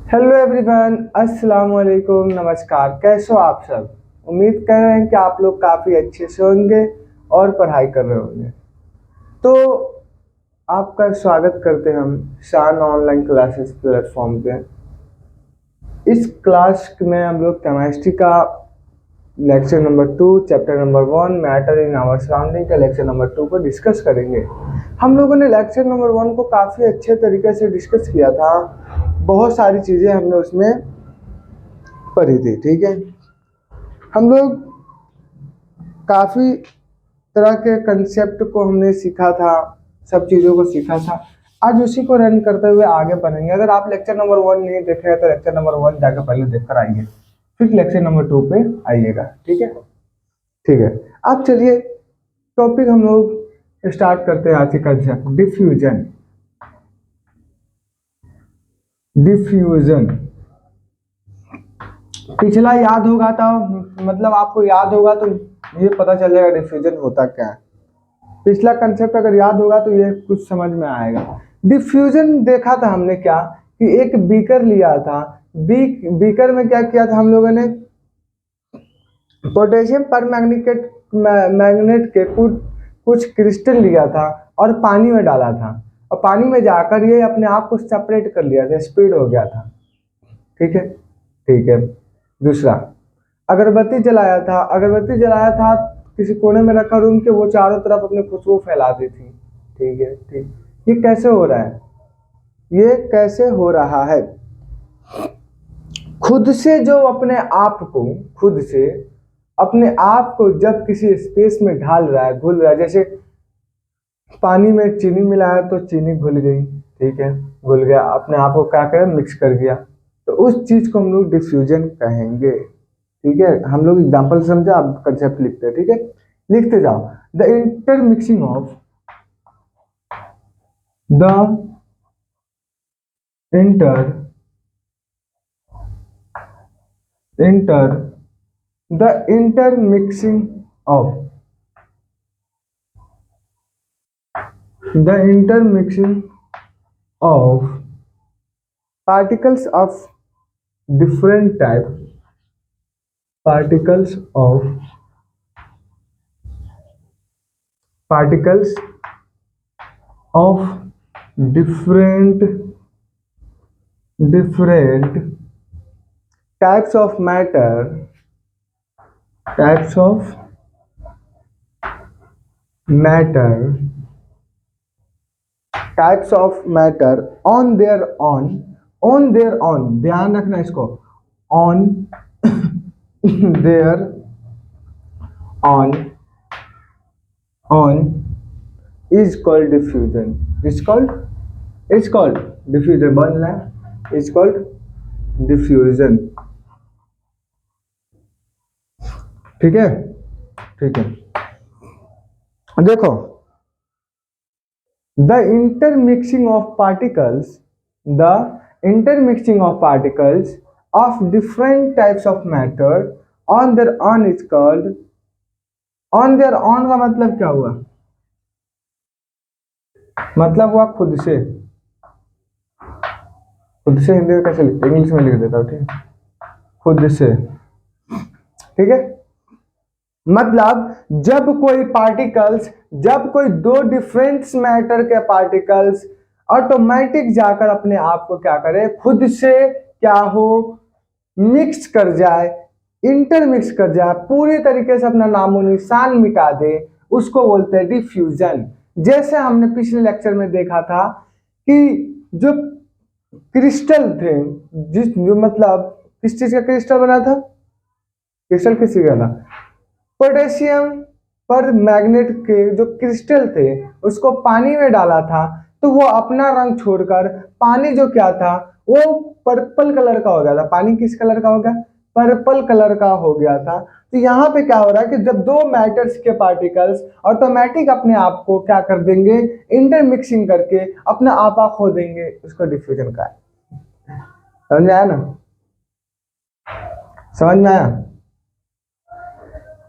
Hello everyone, अस्सलाम वालेकुम, नमस्कार। कैसे हो आप सब? उम्मीद कर रहे हैं कि आप लोग काफ़ी अच्छे से होंगे और पढ़ाई कर रहे होंगे। तो आपका स्वागत करते हैं हम शान ऑनलाइन क्लासेस प्लेटफॉर्म पे। इस क्लास में हम लोग केमिस्ट्री का lecture number 2 chapter number 1 matter in our surrounding का लेक्चर नंबर 2 को डिस्कस करेंगे। हम लोगों ने लेक्चर नंबर 1 को काफ़ी अच्छे तरीके से डिस्कस किया था। बहुत सारी चीज़ें हमने उसमें पढ़ी थी, ठीक है। हम लोग काफ़ी तरह के कंसेप्ट को हमने सीखा था, सब चीज़ों को सीखा था। आज उसी को रन करते हुए आगे बढ़ेंगे। अगर आप लेक्चर नंबर 1 नहीं देख रहे हैं तो लेक्चर नंबर 1 जाकर पहले देख कर आइए, फिर लेक्चर नंबर 2 पे आइएगा, ठीक है। ठीक है, अब चलिए टॉपिक हम लोग स्टार्ट करते हैं। आज के कंसेप्ट डिफ्यूजन। डिफ्यूजन पिछला याद होगा तो मतलब आपको याद होगा तो ये पता चल जाएगा डिफ्यूजन होता क्या है। पिछला कंसेप्ट अगर याद होगा तो ये कुछ समझ में आएगा। डिफ्यूजन देखा था हमने क्या कि एक बीकर लिया था। बीकर में क्या किया था हम लोगों ने, पोटेशियम पर मैग्नेट के कुछ क्रिस्टल लिया था और पानी में डाला था, और पानी में जाकर ये अपने आप को सेपरेट कर लिया था, स्प्लिट हो गया था, ठीक है। ठीक है, दूसरा अगरबत्ती जलाया था। अगरबत्ती जलाया था किसी कोने में रखा रूम के, वो चारों तरफ अपनी खुशबू फैला दी थी, ठीक है। ठीक, ये कैसे हो रहा है? ये कैसे हो रहा है? खुद से जो अपने आप को, खुद से अपने आप को जब किसी स्पेस में ढाल रहा है, घुल रहा है, जैसे पानी में चीनी मिलाया तो चीनी घुल गई, ठीक है, घुल गया, अपने आप को क्या करें, मिक्स कर गया, तो उस चीज को हम लोग डिफ्यूजन कहेंगे, ठीक है। हम लोग एग्जांपल समझे, आप कंसेप्ट लिखते हैं, ठीक है, लिखते जाओ। The intermixing of the inter enter the intermixing of the intermixing of particles of different type particles of particles of different types of matter types of matter types of matter on their own, ध्यान रखना इसको, on their on is called diffusion, is called diffusion, बोलना है, is called diffusion, ठीक है। ठीक है, देखो, the intermixing of particles the intermixing of particles of different types of matter on their own is called, on their own का मतलब क्या हुआ? मतलब हुआ खुद से। खुद से हिंदी में कैसे लिखते, इंग्लिश में लिख देता हूँ, ठीक है, खुद से, ठीक है। मतलब जब कोई दो डिफरेंट मैटर के पार्टिकल्स ऑटोमेटिक जाकर अपने आप को क्या करे, खुद से क्या हो, मिक्स कर जाए, इंटरमिक्स कर जाए, पूरी तरीके से अपना नामो निशान मिटा दे, उसको बोलते हैं डिफ्यूजन। जैसे हमने पिछले लेक्चर में देखा था कि जो क्रिस्टल थे, जो मतलब किस चीज का क्रिस्टल बना था, क्रिस्टल किसी का था, पोटेशियम पर मैग्नेट के जो क्रिस्टल थे उसको पानी में डाला था, तो वो अपना रंग छोड़कर पानी जो क्या था वो पर्पल कलर का हो गया था। पानी किस कलर का हो गया? पर्पल कलर का हो गया था। तो यहाँ पे क्या हो रहा है कि जब दो मैटर्स के पार्टिकल्स ऑटोमेटिक अपने आप को क्या कर देंगे, इंटरमिक्सिंग करके अपना आपा खो देंगे, उसको डिफ्यूजन का है। समझ में आया ना? समझ में आया?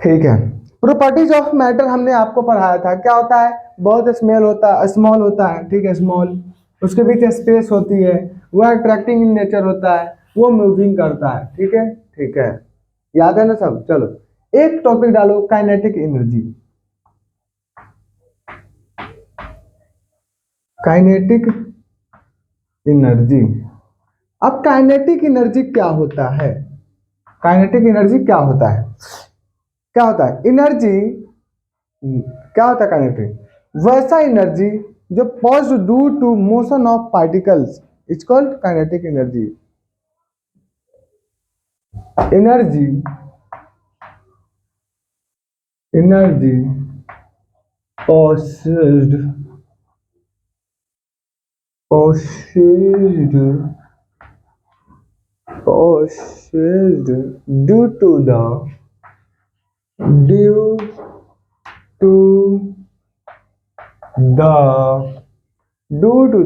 ठीक है। प्रॉपर्टीज ऑफ मैटर हमने आपको पढ़ाया था, क्या होता है, बहुत स्मॉल होता है, ठीक है, स्मॉल, उसके बीच स्पेस होती है, वो अट्रैक्टिंग इन नेचर होता है, वो मूविंग करता है। ठीक है, ठीक है, याद है ना सब। चलो एक टॉपिक डालो, काइनेटिक एनर्जी। Kinetic energy. अब काइनेटिक एनर्जी क्या होता है? काइनेटिक एनर्जी क्या होता है? क्या होता है एनर्जी? क्या होता है काइनेटिक? वैसा एनर्जी जो possess due to motion of particles it's called kinetic energy. Energy, energy possessed possessed possessed due to the due to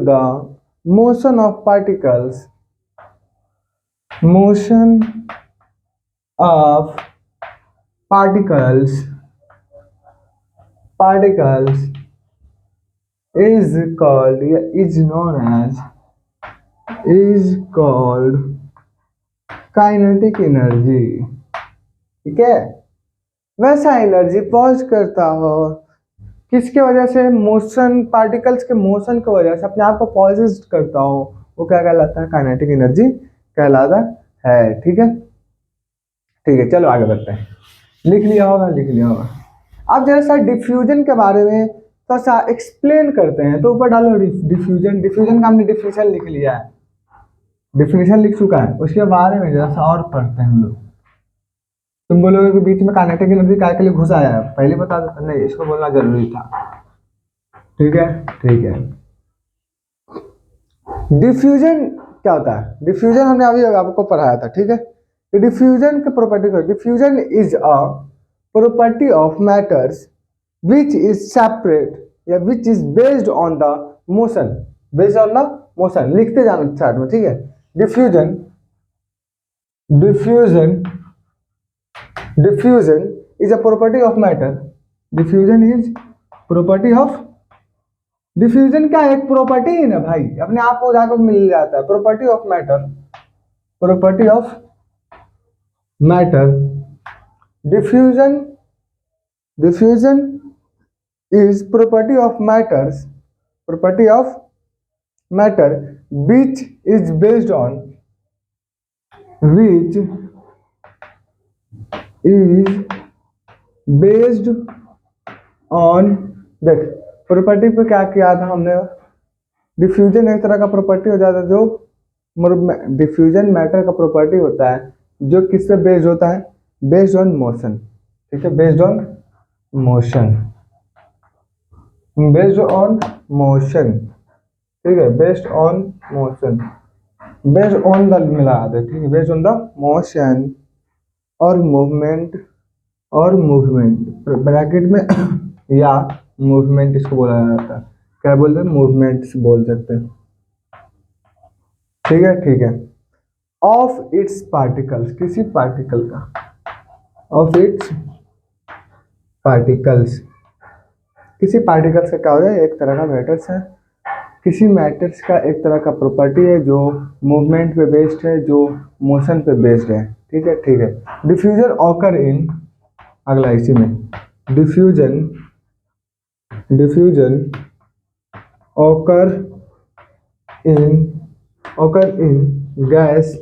the motion of particles, motion of particles particles is called, is known as, is called kinetic energy. ठीक है, वैसा energy pause करता हो किसके वजह से? Motion, particles के motion की वजह से अपने आप को पॉजेस करता हो, वो क्या कहलाता है? काइनेटिक एनर्जी कहलाता है। ठीक है, ठीक है, चलो आगे बढ़ते हैं। लिख लिया होगा, लिख लिया होगा। अब जैसा डिफ्यूजन के बारे में थोड़ा सा एक्सप्लेन करते हैं, तो ऊपर डालो डिफ्यूजन। डिफ्यूजन का हमने डिफिनेशन लिख लिया है, डिफिनेशन लिख चुका है, उसके बारे में जरा सा और पढ़ते हैं हम लोग। तुम बोलोगे कि बीच में काइनेटिक एनर्जी काय के लिए घुस आया है, पहले बता देता, नहीं इसको बोलना जरूरी था। ठीक है, ठीक है। डिफ्यूजन क्या होता है? डिफ्यूजन हमने अभी आपको पढ़ाया था। ठीक है, डिफ्यूजन के प्रॉपर्टी को, diffusion is a property of matters which is separate या which is based on the motion, based on the motion. लिखते जाना चार्ट में। ठीक है, diffusion, diffusion, diffusion is a property of matter. Diffusion is property of, diffusion क्या है? एक property है ना भाई, अपने आप को जाकर मिल जाता है। Property of matter, property of matter. Diffusion, diffusion is property of matters, property of matter which is based on, which is based on, देख प्रॉपर्टी पे क्या किया था हमने? डिफ्यूजन एक तरह का प्रॉपर्टी हो जाता है जो, डिफ्यूजन मैटर का प्रॉपर्टी होता है जो किस पे बेस्ड होता है? Based on motion. ठीक है, based on motion, based on motion. ठीक है, based on motion, based on the मिला दे। ठीक है, बेस्ड ऑन द मोशन और मूवमेंट, और मूवमेंट ब्रैकेट में या मूवमेंट इसको बोला जाता है। क्या बोलते हैं? मूवमेंट बोल सकते हैं। ठीक है, ठीक है। ऑफ इट्स पार्टिकल्स, किसी पार्टिकल का, ऑफ इट्स पार्टिकल्स, किसी पार्टिकल्स का क्या हो जाए? एक तरह का मैटर्स है, किसी मैटर्स का एक तरह का प्रॉपर्टी है जो मूवमेंट पे बेस्ड है, जो मोशन पे बेस्ड है। ठीक है, ठीक है। डिफ्यूजन ऑकर इन, अगला इसी में, diffusion, diffusion occur in, occur in gas,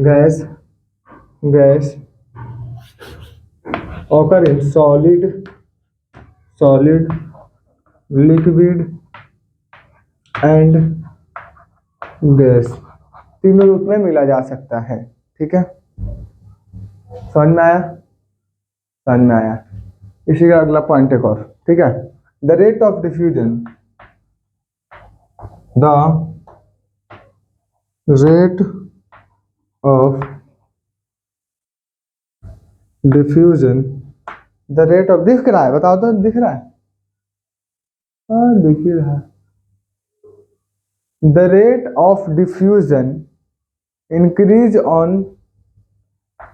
gas, gas, occur in solid, solid, liquid and gas, तीनों रूप में मिला जा सकता है। ठीक है, समझ में आया? समझ में आया। इसी का अगला पॉइंट एक और। ठीक है, the rate of diffusion, the rate of diffusion, the rate of, दिख रहा है? बताओ तो, दिख रहा है? हाँ दिख ही रहा है। The rate of diffusion increase on,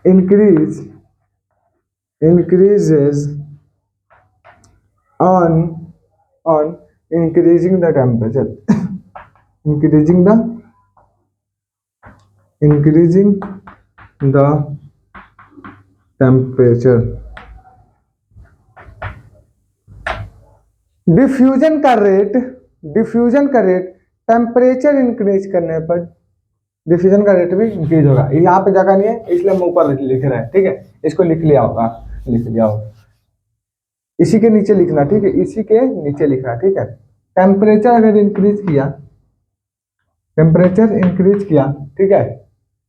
increase, increases on increasing the temperature, increasing the increasing the temperature. Diffusion का रेट टेम्परेचर इंक्रीज करने पर डिफ्यूजन का रेट भी इंक्रीज होगा। यहाँ पे जगह नहीं है इसलिए हम ऊपर लिख रहे हैं, ठीक है। इसको लिख लिया होगा, लिख लिया होगा। इसी के नीचे लिखना, ठीक है, इसी के नीचे लिखना, ठीक है। टेम्परेचर अगर इंक्रीज किया, टेम्परेचर इंक्रीज किया, ठीक है,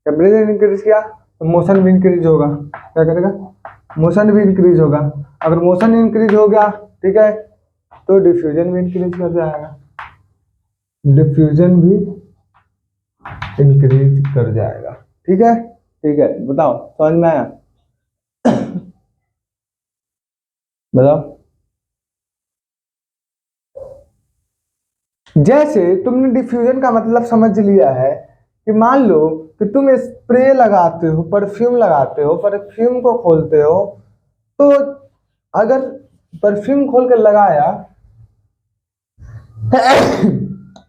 टेम्परेचर इंक्रीज किया तो मोशन भी इंक्रीज होगा। क्या करेगा? मोशन भी इंक्रीज होगा। अगर मोशन इंक्रीज हो गया, ठीक है, तो डिफ्यूजन भी इंक्रीज कर जाएगा, डिफ्यूजन भी इंक्रीज कर जाएगा, ठीक है। ठीक है, बताओ समझ में आया? बताओ। जैसे तुमने डिफ्यूजन का मतलब समझ लिया है कि मान लो कि तुम स्प्रे लगाते हो, परफ्यूम लगाते हो, परफ्यूम को खोलते हो, तो अगर परफ्यूम खोल कर लगाया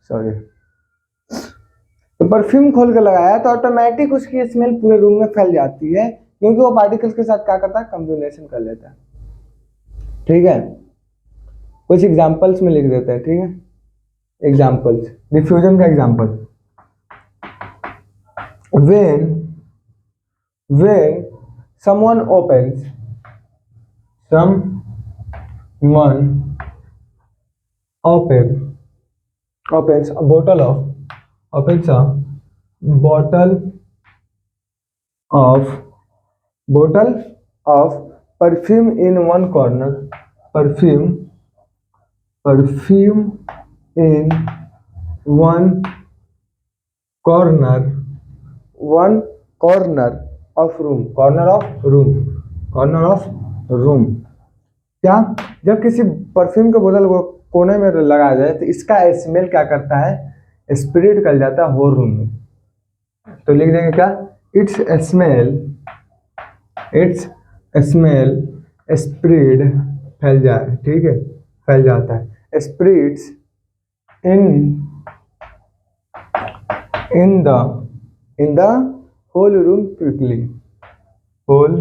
सॉरी, तो परफ्यूम खोल कर लगाया तो ऑटोमेटिक उसकी स्मेल पूरे रूम में फैल जाती है, क्योंकि वो पार्टिकल्स के साथ क्या करता है? कम्बिनेशन कर लेता है, ठीक है। कुछ एग्जांपल्स में लिख देते हैं, ठीक है। एग्जांपल्स, डिफ्यूजन का example, when someone opens opens a bottle of perfume in one corner, perfume in one corner of room। क्या? जब किसी परफ्यूम के बोतल को कोने में लगाया जाए तो इसका स्मेल क्या करता है? स्प्रेड कर जाता है होल रूम में। तो लिख देंगे क्या? इट्स स्मेल स्प्रेड, फैल जाए, ठीक है, फैल जाता है, spreads in the whole room quickly, whole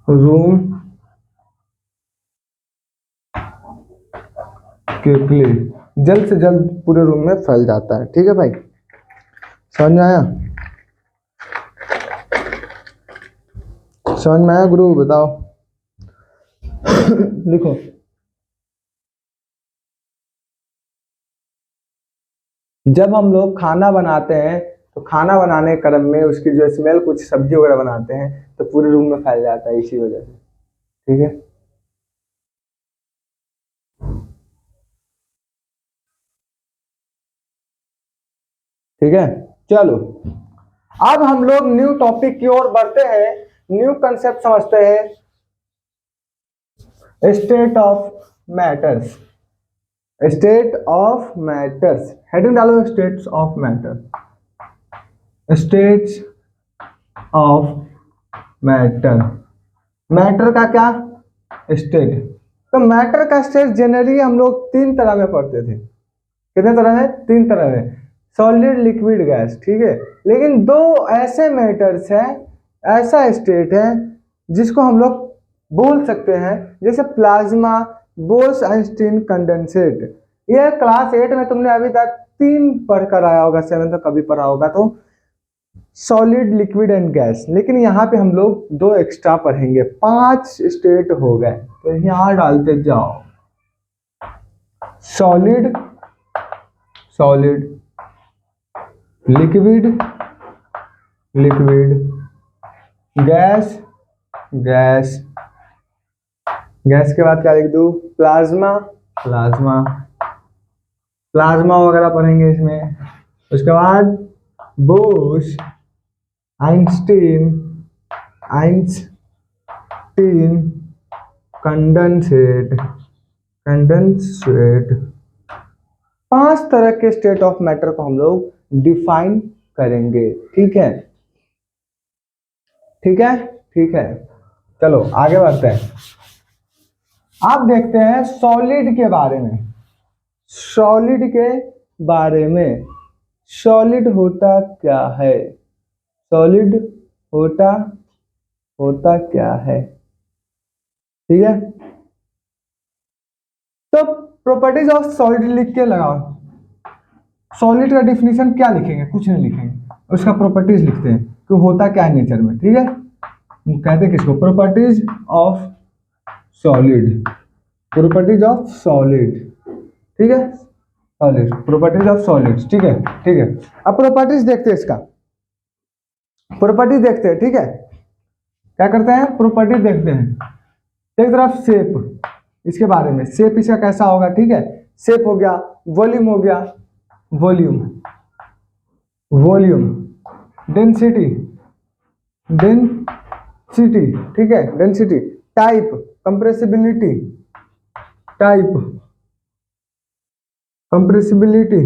room quickly, जल्द से जल्द पूरे रूम में फैल जाता है, ठीक है भाई। समझ में आया? समझ में आया गुरु? बताओ। लिखो। जब हम लोग खाना बनाते हैं तो खाना बनाने के क्रम में उसकी जो स्मेल, कुछ सब्जी वगैरह बनाते हैं तो पूरे रूम में फैल जाता है इसी वजह से, ठीक है। ठीक है, चलो अब हम लोग न्यू टॉपिक की ओर बढ़ते हैं, न्यू कंसेप्ट समझते हैं। State of matters, state of matters, heading डालो states of matter, states of matter. Matter का क्या? स्टेट। तो मैटर का स्टेट जनरली हम लोग तीन तरह में पढ़ते थे। कितने तरह है? तीन तरह है, सॉलिड, लिक्विड, गैस, ठीक है। लेकिन दो ऐसे मैटर्स हैं, ऐसा स्टेट है जिसको हम लोग बोल सकते हैं, जैसे प्लाज्मा, बोस-आइंस्टीन कंडेंसेट। ये क्लास 8 में तुमने अभी तक तीन पढ़कर आया होगा, 7 तक कभी पढ़ा होगा, तो सॉलिड, लिक्विड एंड गैस। लेकिन यहाँ पे हम लोग दो एक्स्ट्रा पढ़ेंगे, 5 स्टेट हो गए, तो यहाँ डालते जाओ। सॉलिड, लिक्विड, गैस, गैस के बाद क्या लिख दूं? प्लाज्मा वगैरह पढ़ेंगे इसमें। उसके बाद बोस, आइंस्टीन कंडेंसेट। 5 तरह के स्टेट ऑफ मैटर को हम लोग डिफाइन करेंगे, ठीक है, ठीक है। चलो आगे बढ़ते हैं। आप देखते हैं सॉलिड के बारे में, सॉलिड होता क्या है? सॉलिड होता होता क्या है? ठीक है, तो प्रॉपर्टीज ऑफ सॉलिड लिख के लगाओ। सॉलिड का डिफिनीशन क्या लिखेंगे? कुछ नहीं लिखेंगे, उसका प्रॉपर्टीज लिखते हैं कि होता क्या है नेचर में। ठीक है, कहते हैं किसको? Properties of solid. Properties of solid, ठीक है, सॉलिड, प्रॉपर्टीज ऑफ सॉलिड्स। ठीक है, ठीक है। अब प्रॉपर्टीज देखते हैं, इसका प्रॉपर्टीज देखते हैं। ठीक है, क्या करते हैं? प्रॉपर्टीज देखते हैं। एक तरफ शेप, इसके बारे में, शेप इसका कैसा होगा। ठीक है, शेप हो गया, वॉल्यूम हो गया, वॉल्यूम, वॉल्यूम, डेंसिटी, डेंसिटी, ठीक है, density, type, compressibility, type, compressibility,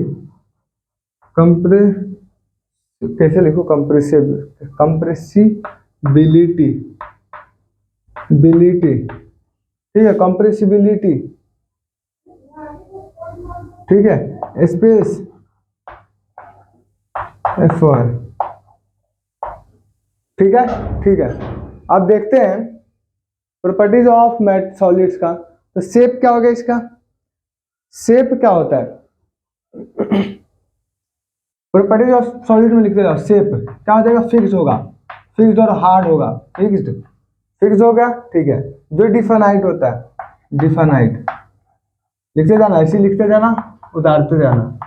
कंप्रे कैसे लिखो? कंप्रेसिबिलिटी, बिलिटी, ठीक है, कंप्रेसिबिलिटी, ठीक है, स्पेस, F1, ठीक है, ठीक है। अब देखते हैं प्रॉपर्टीज ऑफ मैट सॉलिड्स का। तो शेप क्या हो गया इसका? शेप क्या होता है? प्रॉपर्टीज ऑफ सॉलिड में लिखते जाओ। शेप क्या हो जाएगा? फिक्स होगा, फिक्स और हार्ड होगा। फिक्स्ड, फिक्स हो गया, ठीक है। जो डिफाइनाइट होता है, डिफाइनाइट, लिखते जाना, ऐसे लिखते जाना, उतारते जाना।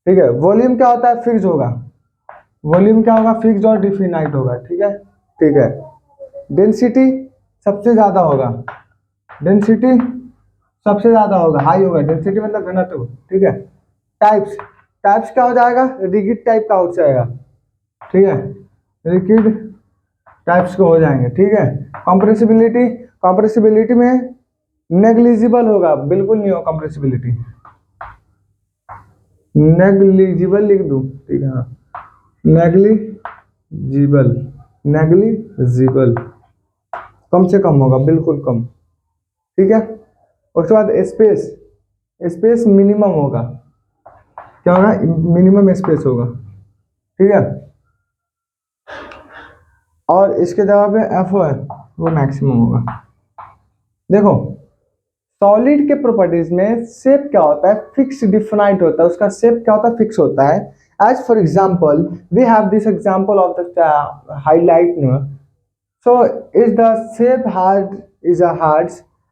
ठीक है, वॉल्यूम क्या होता है? फिक्स होगा, वॉल्यूम क्या होगा? फिक्स और डिफाइनाइट होगा। ठीक है, ठीक है। डेंसिटी सबसे ज्यादा होगा, डेंसिटी सबसे ज्यादा होगा, हाई होगा। डेंसिटी मतलब घनत्व, ठीक है। टाइप्स, टाइप्स क्या हो जाएगा? रिगिड टाइप का हो जाएगा, ठीक है, रिगिड टाइप्स को हो जाएंगे। ठीक है, कंप्रेसिबिलिटी, कंप्रेसिबिलिटी में नेग्लिजिबल होगा, बिल्कुल नहीं हो कंप्रेसिबिलिटी, नेग्लिजिबल लिख दूं, ठीक है, हाँ, नेग्लिजिबल, नेग्लिजिबल, कम से कम होगा, बिल्कुल कम। ठीक है, उसके बाद स्पेस, स्पेस मिनिमम होगा, क्या होगा? मिनिमम स्पेस होगा। ठीक है, और इसके जगह पे एफ है, वो मैक्सिमम होगा। देखो, सॉलिड के प्रॉपर्टीज में शेप क्या होता है? फिक्स डिफाइनाइट होता है, उसका शेप क्या होता है? फिक्स होता है। As for example we have this example of the highlight. So is the shape hard is a hard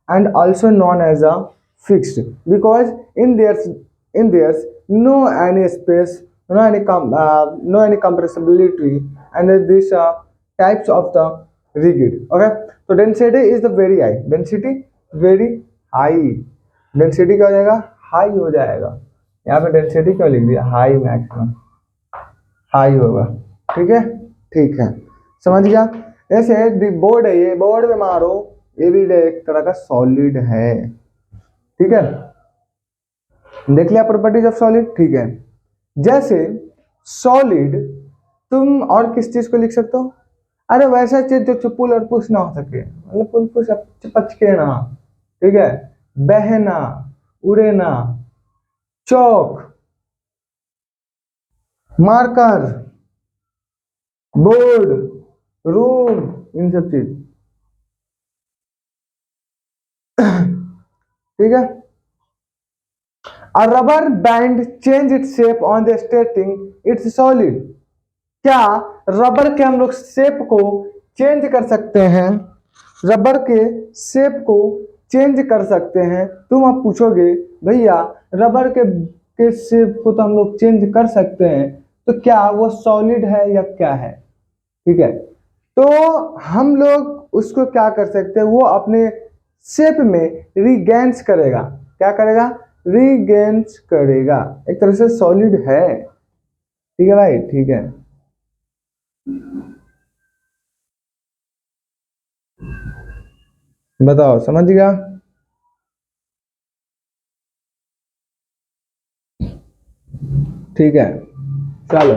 and also known as a fixed because in there's no any space, no any compressibility, and these types of the rigid. Okay, so density is the very high, density very high, density क्या हो जाएगा? High हो जाएगा। यहाँ पे density क्यों लिख दिया? हाई, मैक्सिमम हाई होगा। ठीक है, ठीक है, समझ गया। ऐसे बोर्ड है, ये बोर्ड में मारो, ये भी एक तरह का सॉलिड है। ठीक है, देख लिया प्रॉपर्टीज ऑफ सॉलिड। ठीक है, जैसे सॉलिड तुम और किस चीज को लिख सकते हो? अरे वैसा चीज जो पुल और पुश ना हो सके, मतलब पुल पुश चिपके ना, ठीक है, बहना, उड़ेना, चौक, मार्कर, बोर्ड, रूम, इन सब चीज। ठीक है, A rubber band change its shape on the stating it's solid. क्या रबर के हम लोग शेप को चेंज कर सकते हैं? रबर के शेप को चेंज कर सकते हैं? तुम अब पूछोगे भैया रबर के शेप को तो हम लोग चेंज कर सकते हैं, तो क्या वो सॉलिड है या क्या है? ठीक है, तो हम लोग उसको क्या कर सकते हैं? वो अपने शेप में रीगेन्स करेगा। क्या करेगा? रीगेन्स करेगा, एक तरह से सॉलिड है। ठीक है भाई, ठीक है। बताओ, समझ गया? ठीक है, चलो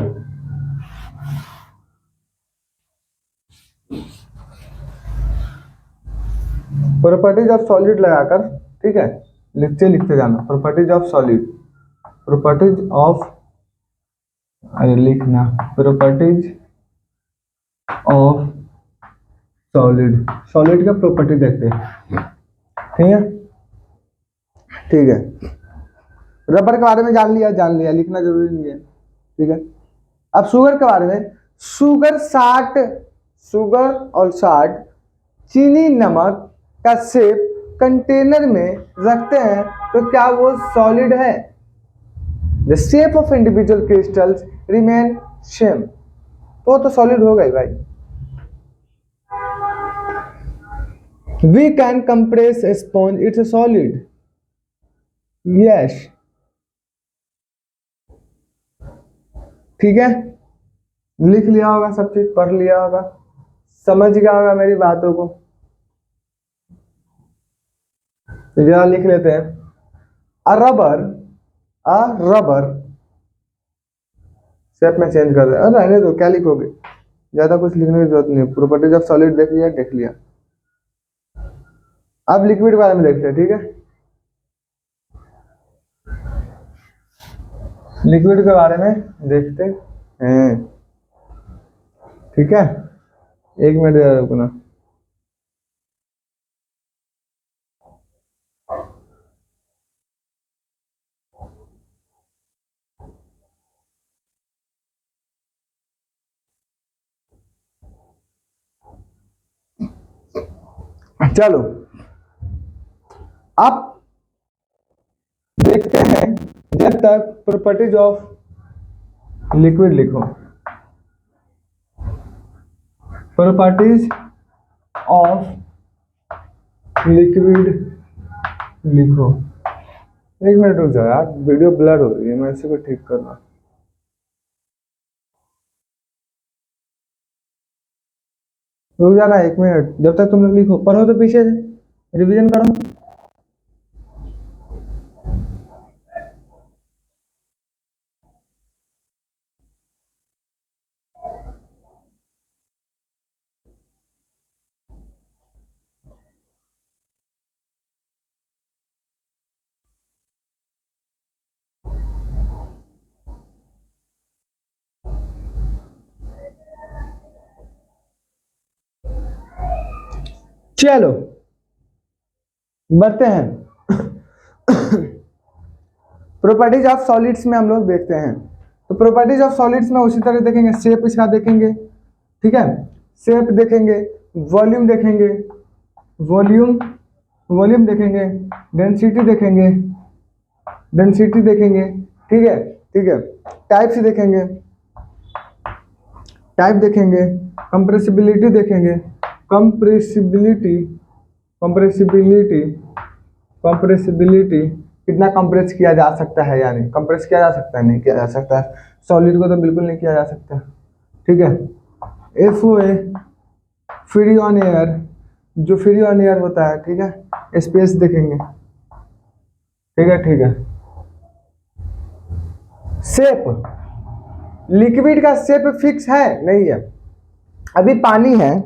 प्रॉपर्टीज ऑफ सॉलिड लगाकर, ठीक है, लिखते लिखते जाना। Properties of solid, properties of अरे लिखना प्रॉपर्टीज ऑफ सॉलिड, सॉलिड का प्रॉपर्टी देखते हैं। ठीक है, ठीक है। रबर के बारे में जान लिया, लिखना जरूरी नहीं है। ठीक है, अब शुगर के बारे में, शुगर और साल्ट चीनी नमक का शेप कंटेनर में रखते हैं तो क्या वो सॉलिड है? The shape of individual crystals remain same, तो वो तो सॉलिड होगा ही भाई। We can compress a sponge, it's a solid, yes. ठीक है, लिख लिया होगा, सब चीज पढ़ लिया होगा, समझ गया होगा मेरी बातों को। जरा लिख लेते हैं, अ रबर शेप में चेंज कर रहे हैं। रहने दो, क्या लिखोगे, ज्यादा कुछ लिखने की जरूरत नहीं। प्रॉपर्टीज ऑफ सॉलिड देख लिया। अब लिक्विड के बारे में देखते हैं। ठीक है, लिक्विड के बारे में देखते हैं। ठीक है, एक मिनट रुकना। चलो अब देखते हैं, जब तक प्रॉपर्टीज ऑफ लिक्विड लिखो, प्रॉपर्टीज ऑफ लिक्विड लिखो। एक मिनट रुक जाओ यार, वीडियो ब्लर हो रही है, मैं इसी को ठीक करना। रुक जाना एक मिनट, जब तक तुम लोग लिखो। पढ़ो तो पीछे से, रिवीजन करो। चलो बढ़ते हैं। प्रॉपर्टीज ऑफ सॉलिड्स में हम लोग देखते हैं, तो प्रॉपर्टीज ऑफ सॉलिड्स में उसी तरह देखेंगे, शेप इसका देखेंगे। ठीक है, शेप देखेंगे, वॉल्यूम देखेंगे, वॉल्यूम देखेंगे, डेंसिटी देखेंगे, ठीक है, ठीक है। टाइप्स देखेंगे, टाइप देखेंगे, कंप्रेसिबिलिटी देखेंगे, कंप्रेसिबिलिटी कितना कंप्रेस किया जा सकता है, यानी कंप्रेस किया जा सकता है, नहीं किया जा सकता है। सॉलिड को तो बिल्कुल नहीं किया जा सकता। ठीक है, FOA फ्री ऑन एयर, जो फ्री ऑन एयर होता है। ठीक है, स्पेस देखेंगे। ठीक है, ठीक है। शेप, लिक्विड का शेप फिक्स है नहीं है। अभी पानी है,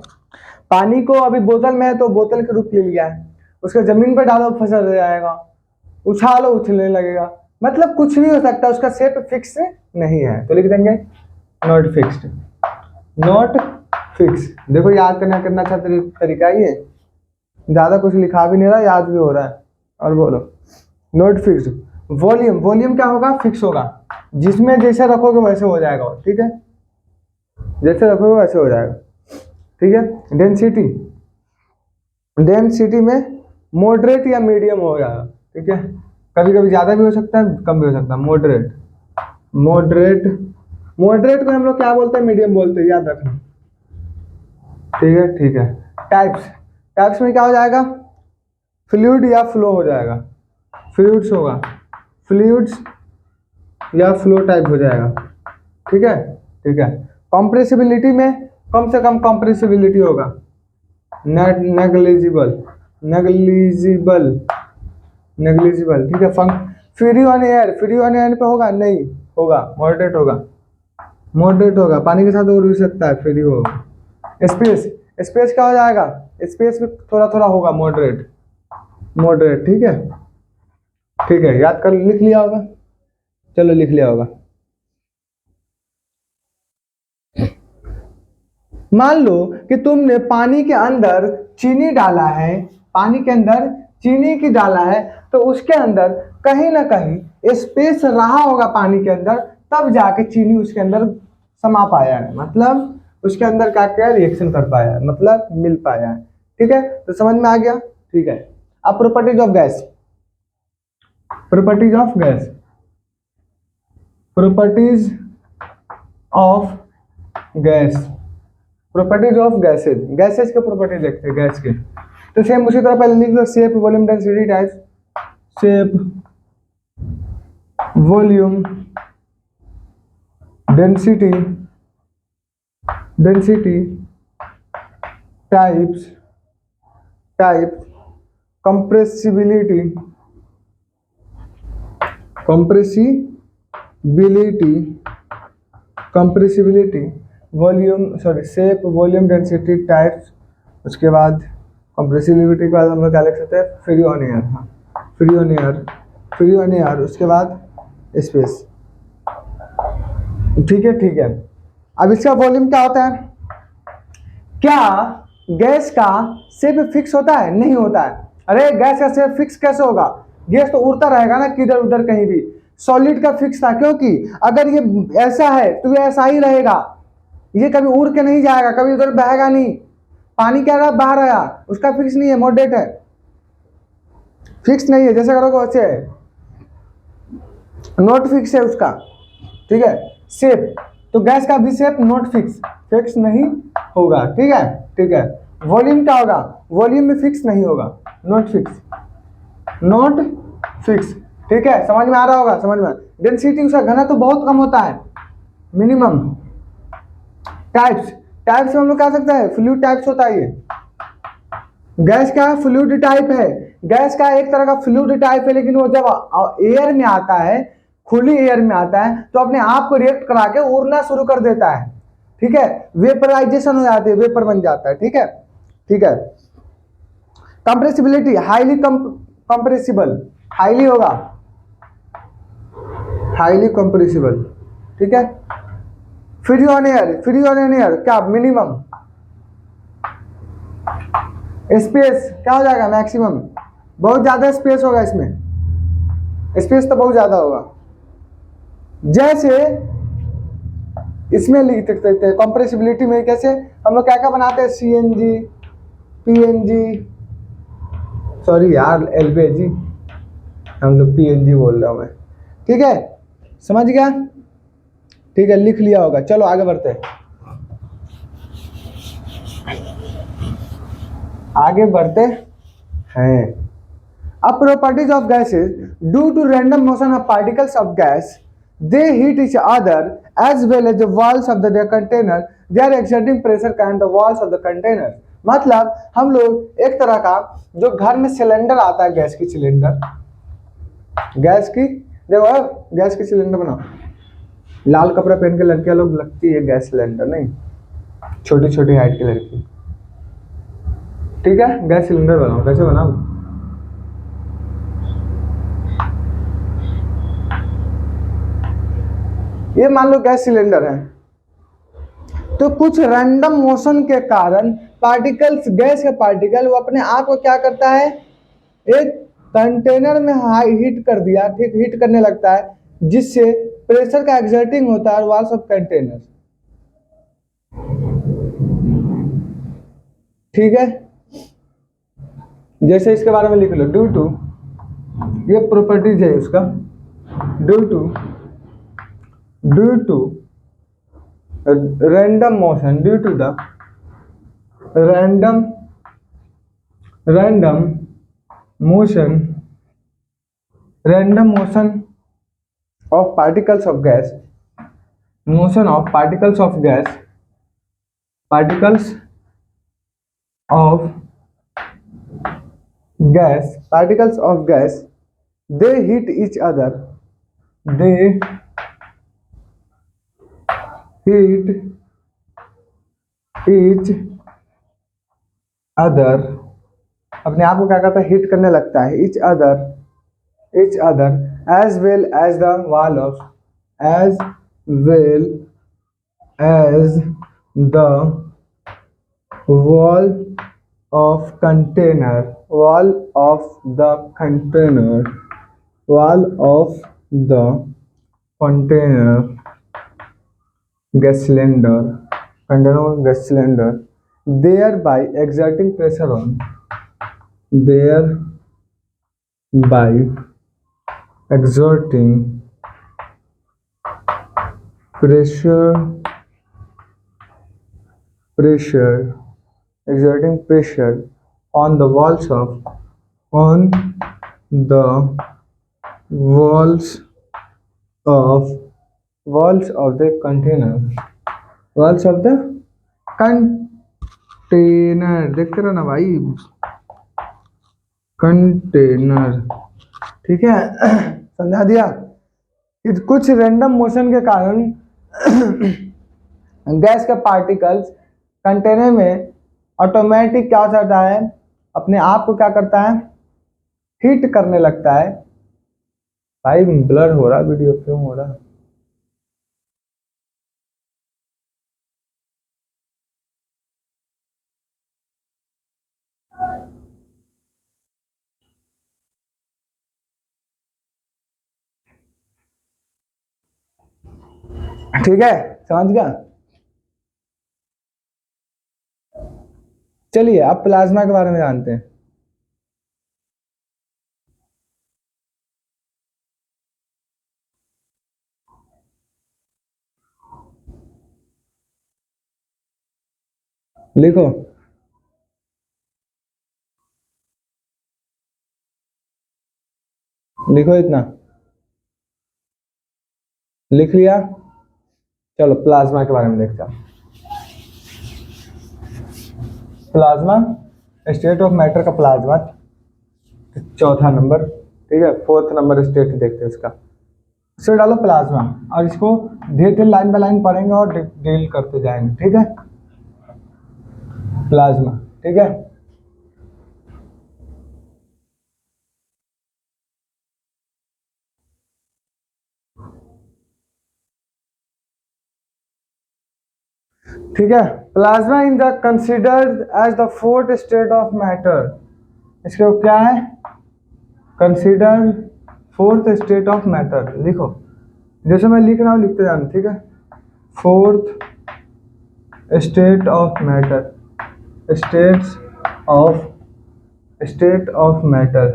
पानी को अभी बोतल में है तो बोतल के रूप ले लिया है, उसको जमीन पर डालो फसल जाएगा, उछालो उछलने लगेगा, मतलब कुछ भी हो सकता है, उसका शेप फिक्स नहीं है। तो लिख देंगे नॉट फिक्स्ड, नॉट फिक्स। देखो याद करना कितना अच्छा तरीका ये, ज्यादा कुछ लिखा भी नहीं रहा, याद भी हो रहा है। और बोलो नॉट फिक्स्ड। वॉल्यूम, वॉल्यूम क्या होगा, फिक्स होगा, जिसमें जैसे रखोगे वैसे हो जाएगा। ठीक है, जैसे रखोगे वैसे हो जाएगा। ठीक है, डेंसिटी, डेंसिटी में मॉडरेट या मीडियम हो जाएगा। ठीक है, कभी कभी ज्यादा भी हो सकता है, कम भी हो सकता है। मॉडरेट, मॉडरेट, मॉडरेट को हम लोग क्या बोलते हैं, मीडियम बोलते हैं, याद रखना। ठीक है, ठीक है। टाइप्स, टाइप्स में क्या हो जाएगा, फ्लूइड या फ्लो हो जाएगा, फ्लूइड्स होगा, फ्लूइड्स या फ्लो टाइप हो जाएगा। ठीक है, ठीक है। कंप्रेसिबिलिटी में कम से कम कंप्रेसिबिलिटी होगा, नेग्लिजिबल, नेग्लिजिबल, नेग्लिजिबल। ठीक है। Free on air, free on air पे होगा नहीं, होगा मॉडरेट, होगा मॉडरेट होगा, पानी के साथ उड़ भी सकता है, फ्री होगा। स्पेस, स्पेस क्या हो जाएगा, स्पेस में थोड़ा थोड़ा होगा, मॉडरेट, मॉडरेट। ठीक है, ठीक है, याद कर लिख लिया होगा, चलो लिख लिया होगा। मान लो कि तुमने पानी के अंदर चीनी डाला है, पानी के अंदर चीनी की डाला है, तो उसके अंदर कहीं ना कहीं स्पेस रहा होगा पानी के अंदर, तब जाके चीनी उसके अंदर समा पाया है, मतलब उसके अंदर क्या क्या रिएक्शन कर पाया है, मतलब मिल पाया है। ठीक है, तो समझ में आ गया। ठीक है, अब properties of gas, properties of gas, properties of gas, properties of gases, gases के प्रॉपर्टी देखते हैं गैस के। तो सेम उसी तरह पहले लिख लो, shape, volume, density, types. Shape, volume, density, density, types, type, compressibility, compressibility, compressibility, volume, sorry, shape, volume, density, types. उसके बाद कंप्रेसिबिलिटी के बाद हम लोग क्या लिख सकते हैं, फ्री ऑन एयर। हाँ, free on air, free on air. उसके बाद स्पेस। ठीक है, ठीक है। अब इसका वॉल्यूम क्या होता है? क्या गैस का शेप फिक्स होता है? नहीं होता है। अरे गैस का शेप फिक्स कैसे होगा? गैस तो उड़ता रहेगा ना, किधर उधर कहीं भी। सॉलिड का फिक्स था, क्योंकि अगर ये ऐसा है तो ये ऐसा ही रहेगा, ये कभी उड़ के नहीं जाएगा, कभी उधर बहेगा नहीं। पानी क्या रहा, बाहर आया, उसका फिक्स नहीं है, मॉडरेट है, फिक्स नहीं है, जैसे करोगे वैसे है, नॉट फिक्स है उसका। ठीक है, शेप, तो गैस का भी शेप नॉट फिक्स, फिक्स नहीं होगा। ठीक है, ठीक है। वॉल्यूम क्या होगा? वॉल्यूम में फिक्स नहीं होगा, नॉट फिक्स, नॉट फिक्स। ठीक है, समझ में आ रहा होगा, समझ में। डेंसिटी, उसका घनत्व तो बहुत कम होता है, मिनिमम। टाइप्स, टाइप्स में हम लोग कह सकते हैं फ्लूइड टाइप्स होता है। ये गैस का फ्लूइड टाइप है, गैस का एक तरह का फ्लूइड टाइप है, लेकिन वो जब एयर में आता है, खुली एयर में आता है, तो अपने आप को रिएक्ट करा के उड़ना शुरू कर देता है। ठीक है, वेपराइजेशन हो जाती है, वेपर बन जाता है। ठीक है, ठीक है। कंप्रेसिबिलिटी, हाईली कंप्रेसिबल, हाईली होगा, हाईली कंप्रेसिबल। ठीक है। Free on air, free on air क्या, मिनिमम। स्पेस क्या हो जाएगा, मैक्सिमम। बहुत ज्यादा स्पेस होगा इसमें, स्पेस तो बहुत ज्यादा होगा। जैसे इसमें लिख सकते हैं कंप्रेसिबिलिटी में, कैसे हम लोग क्या क्या बनाते हैं, सीएनजी, पीएनजी, सॉरी यार एलपीजी, हम लोग पीएनजी बोल रहा हूं मैं। ठीक है, समझ गया। ठीक है, लिख लिया होगा। चलो आगे बढ़ते हैं, आगे बढ़ते हैं। अब properties of gases, due to random motion of particles of gas, they heat each other as well as the walls of their container, they are exerting pressure and the walls of the container। मतलब हम लोग एक तरह का, जो घर में cylinder आता है, गैस की सिलेंडर, गैस की, देखो गैस की सिलेंडर बनाओ, लाल कपड़ा पहन के लड़कियां लोग लगती है गैस सिलेंडर, नहीं, छोटी छोटी हाइट की लड़की। ठीक है, गैस सिलेंडर बनाओ, कैसे बनाओ? ये मान लो गैस सिलेंडर है, तो कुछ रैंडम मोशन के कारण पार्टिकल्स, गैस के पार्टिकल, वो अपने आप को क्या करता है, एक कंटेनर में हाई हीट कर दिया, ठीक, हीट करने लगता है, जिससे प्रेशर का एक्सर्टिंग होता है वॉल्स ऑफ कंटेनर। ठीक है, जैसे इसके बारे में लिख लो, ड्यू टू, ये प्रॉपर्टीज है उसका, due to, due to random motion, due to the random motion, random motion of particles of gas, motion of particles of gas, particles of gas, particles of gas, they hit each other, they hit each other, अपने आप को क्या करता है, hit करने लगता है, each other, each other as well as the wall of, as well as the wall of container, wall of the container, wall of the container gas cylinder, container gas cylinder, thereby exerting pressure on, thereby exerting pressure, pressure, exerting pressure on the walls of, on the walls of, walls of the container, walls of the container, देखते रहो ना भाई, container, ठीक है। समझा दिया। कुछ random motion के कारण गैस के पार्टिकल्स कंटेनर में ऑटोमेटिक क्या हो जाता है, अपने आप को क्या करता है, हीट करने लगता है। भाई ब्लर हो रहा वीडियो, क्यों हो रहा? ठीक है, समझ गया। चलिए अब प्लाज्मा के बारे में जानते हैं। लिखो, लिखो, इतना लिख लिया। चलो प्लाज्मा के बारे में देखते हैं। प्लाज्मा, स्टेट ऑफ मैटर का प्लाज्मा, चौथा नंबर, ठीक है। फोर्थ नंबर स्टेट देखते हैं इसका। इससे डालो प्लाज्मा, और इसको धीरे धीरे लाइन बाय लाइन पढ़ेंगे और डील करते जाएंगे, ठीक है। प्लाज्मा, ठीक है। ठीक है, plasma in the considered as the fourth state of matter. इसके क्या है, consider fourth state of matter. लिखो, जैसे मैं लिख रहा हूँ लिखते जाना, ठीक है। Fourth state of matter, states of, state of matter,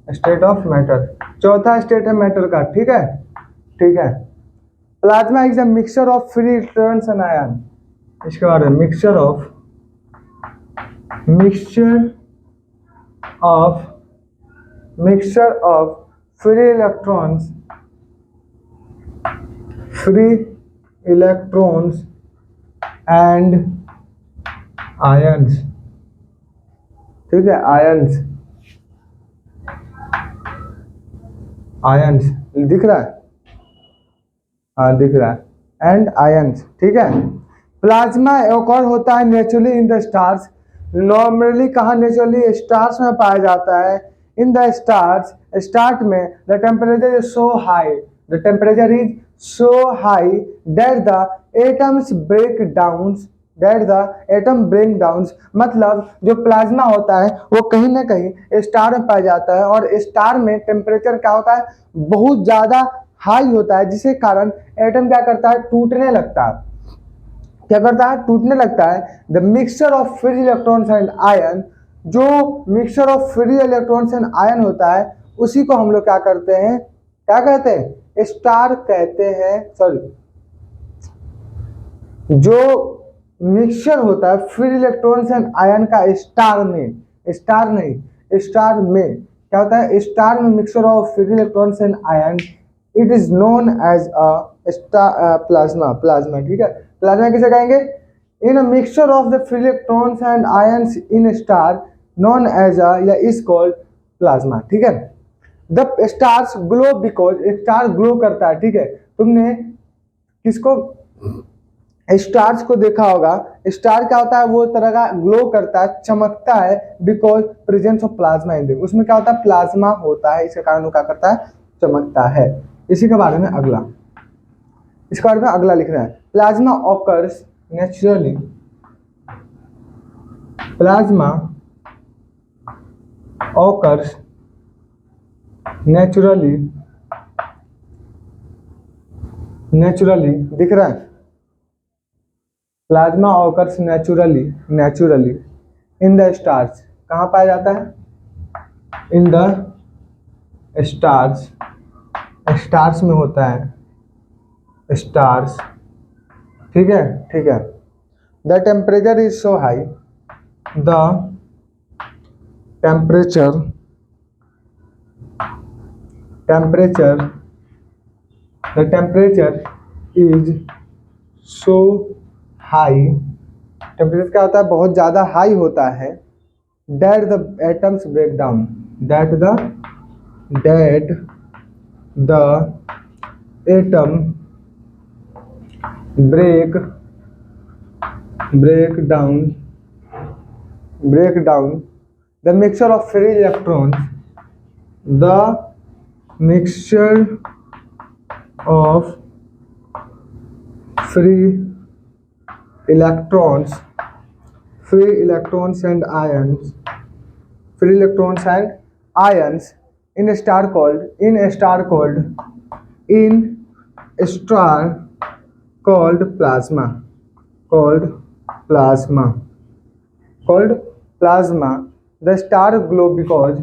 state of matter, चौथा स्टेट है मैटर का, ठीक है। ठीक है, plasma is a mixture of free electrons and ion. इसके बाद mixture of, mixture of, mixture of free electrons, free electrons and ions, ठीक है। आयन्स, आयन्स दिख रहा है, हाँ दिख रहा है, एंड आयन्स, ठीक है। प्लाज्मा एक और होता है naturally in the stars. Normally कहाँ नेचुरली स्टार्स में पाया जाता है, इन द स्टार्स, स्टार्ट में the temperature is so high, the temperature is so high that the atoms break down, that the atom break down, मतलब जो plasma होता है वो कहीं ना कहीं स्टार में पाया जाता है, और स्टार में टेम्परेचर क्या होता है, बहुत ज्यादा हाई होता है, जिसके कारण एटम क्या करता है, टूटने लगता है। क्या करता है, टूटने लगता है। The mixture of free electrons and ion, जो mixture of free electrons and ion होता है उसी को हम लोग क्या करते हैं, क्या कहते हैं, स्टार कहते हैं। सॉरी, जो मिक्सचर होता है फ्री इलेक्ट्रॉन्स एंड आयन का स्टार में, स्टार नहीं, स्टार में क्या होता है, स्टार में mixture of free electrons and ion, it is known as a star, plasma, plasma, ठीक है। प्लाज्मा किसे कहेंगे, in a mixture of the free electrons and ions in star known as a, या इज कॉल्ड प्लाज्मा, ठीक है। The stars glow because, star glow करता है, ठीक है। तुमने किसको, स्टार्स को देखा होगा, स्टार क्या होता है, वो तरह का ग्लो करता है, चमकता है, because presence of plasma in them, उसमें क्या होता है, प्लाज्मा होता है, इसके कारण वो क्या करता है, चमकता है। इसी के बारे में अगला, इसके बारे में अगला लिख रहा है, plasma occurs naturally, plasma occurs naturally दिख रहा है, plasma occurs naturally in the stars, कहाँ पाया जाता है? इन द स्टार्स में होता है, स्टार्स। ठीक है। The temperature is so high, the temperature is so high, temperature क्या होता है? बहुत ज़्यादा हाई होता है। That the atoms break down, that the atom break down the mixture of free electrons, the mixture of free electrons and ions in a star called plasma. The star glow because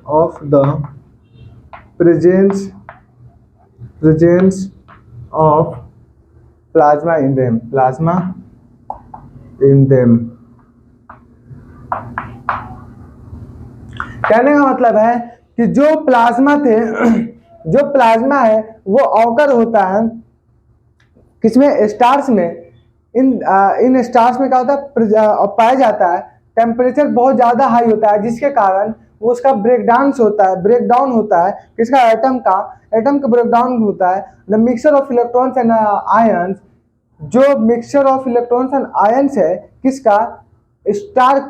of the presence of plasma in them, कहने का मतलब है कि जो plasma है वो occur होता है किसमें? स्टार्स में। इन स्टार्स में क्या होता है? पाया जाता है टेम्परेचर बहुत ज़्यादा हाई होता है, जिसके कारण वो उसका ब्रेकडाउन होता है किसका? एटम का ब्रेकडाउन होता है। The mixture of electrons and ions, जो mixture of electrons and ions है किसका? स्टार,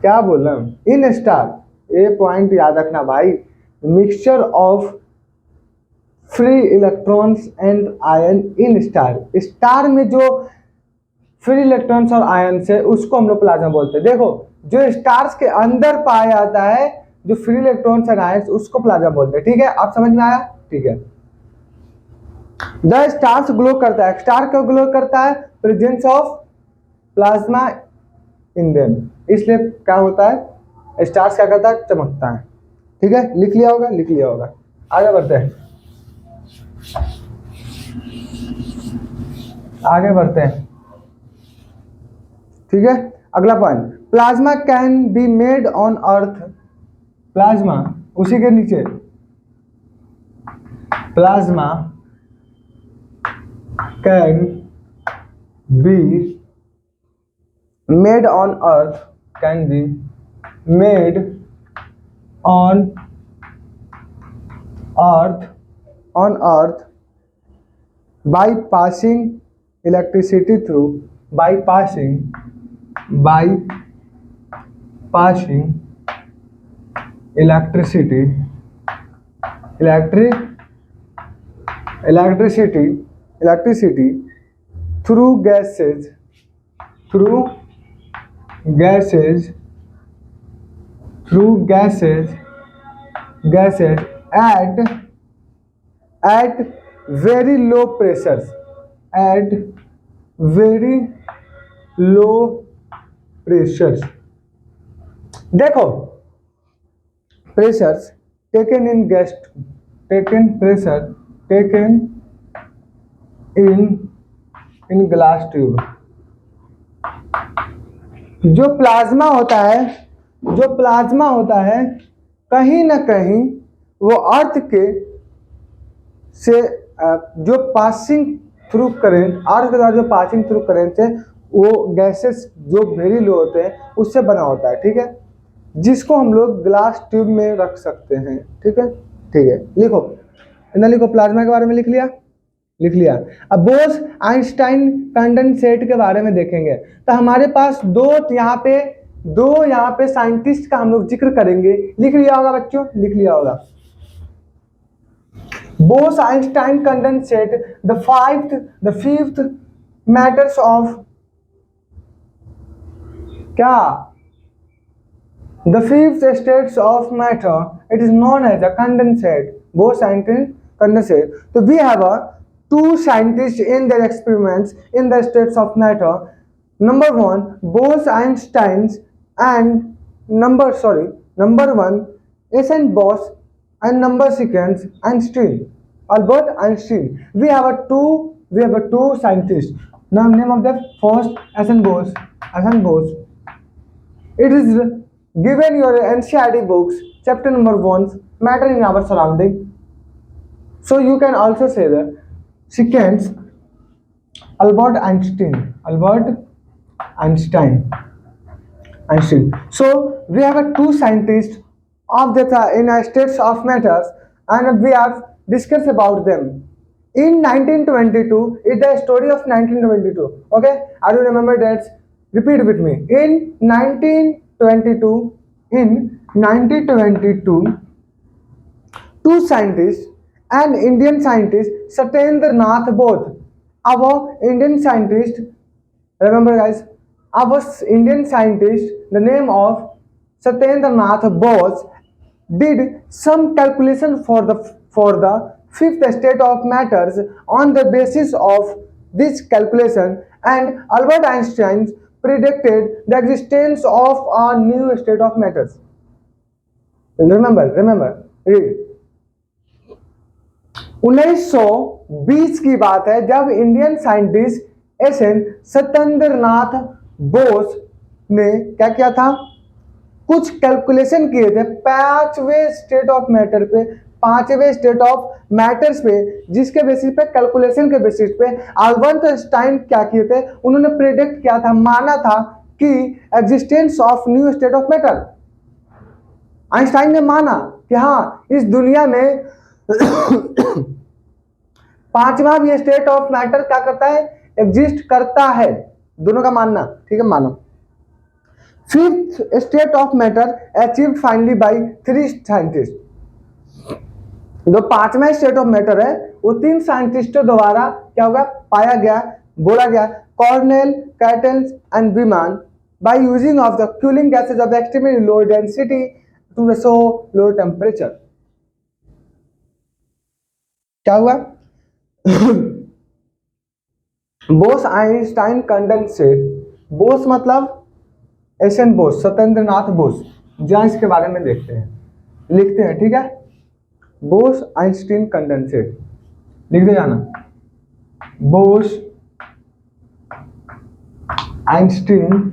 क्या बोल रहा हूँ? इन स्टार, ये पॉइंट याद रखना भाई। Mixture of free electrons and ion in star में जो फ्री इलेक्ट्रॉन्स और आयन्स है उसको हम लोग प्लाज्मा बोलते हैं। देखो, जो स्टार्स के अंदर पाया जाता है जो फ्री इलेक्ट्रॉन्स एंड आयन्स, उसको प्लाज्मा बोलते हैं। ठीक है, आप समझ में आया? ठीक है। द स्टार्स ग्लो करता है, स्टार क्यों ग्लो करता है? Presence of plasma in them, इसलिए क्या होता है? स्टार्स क्या करता है? चमकता है। ठीक है, लिख लिया होगा। आगे बढ़ते हैं। ठीक है, अगला point, plasma can be made on earth. Plasma, उसी के नीचे, plasma can be made on earth, by passing electricity through electricity through gases at very low pressures, देखो, pressures taken in glass tube। जो प्लाज्मा होता है कहीं ना कहीं वो अर्थ के से जो पासिंग थ्रू करेंट, अर्थ के द्वारा जो पासिंग थ्रू करेंट है वो गैसेस जो वेरी लो होते हैं उससे बना होता है। ठीक है, जिसको हम लोग ग्लास ट्यूब में रख सकते हैं। ठीक है, लिखो प्लाज्मा के बारे में लिख लिया। अब बोस आइंस्टाइन कंडेंसेट के बारे में देखेंगे। तो हमारे पास दो यहाँ पे दो यहाँ पे साइंटिस्ट का हम लोग जिक्र करेंगे। लिख लिया होगा बच्चों, लिख लिया होगा। Bose Einstein condensate the fifth matters of क्या, the fifth states of matter, it is known as a condensate, Bose Einstein condensate. So we have two scientists in their experiments in the states of matter. Number one, Bose-Einstein's, and number one, S.N. Bose, and number second, Einstein, Albert Einstein. We have two scientists. Now name of the first, S.N. Bose. S.N. Bose. It is given your NCERT books, chapter number 1, matter in our surrounding. So you can also say the second, Albert Einstein. So we have two scientists of the in states of matters, and we have discussed about them. In 1922, is the story of 1922. Okay, are you remember that? Repeat with me. In 1922, two scientists, an Indian scientist, Satyendra Nath Bose. Our Indian scientist, remember guys, our Indian scientist, the name of Satyendra Nath Bose, did some calculation for the fifth state of matters. On the basis of this calculation, and Albert Einstein predicted the existence of a new state of matters. Remember, read. 1920 की बात है जब Indian scientist SN. Satyendra Nath Bose ने क्या किया था, कुछ calculation किए थे पांचवें स्टेट ऑफ मैटर्स पे, जिसके बेसिस पे, कैलकुलेशन के बेसिस पे अल्बर्ट आइंस्टाइन क्या किए थे, उन्होंने प्रेडिक्ट किया था, माना था कि existence of new state of matter. Einstein ने माना कि हाँ, इस दुनिया में पांचवा भी स्टेट ऑफ मैटर क्या करता है, एग्जिस्ट करता है। दोनों का मानना, ठीक है, मानो। Fifth state of matter achieved finally by three scientist. जो पांचवा स्टेट ऑफ मैटर है वो तीन साइंटिस्टों द्वारा क्या होगा, पाया गया, बोला गया, Cornell, Ketterle and Wieman, by using of the cooling gases of extremely low density to the so low temperature. क्या हुआ? Bose Einstein condensate. बोस मतलब एस.एन. बोस, सत्येंद्र नाथ बोस। जहाँ इसके बारे में देखते हैं, लिखते हैं, ठीक है। बोस आइंस्टाइन कंडेंसेट लिखते जाना। बोस आइंस्टाइन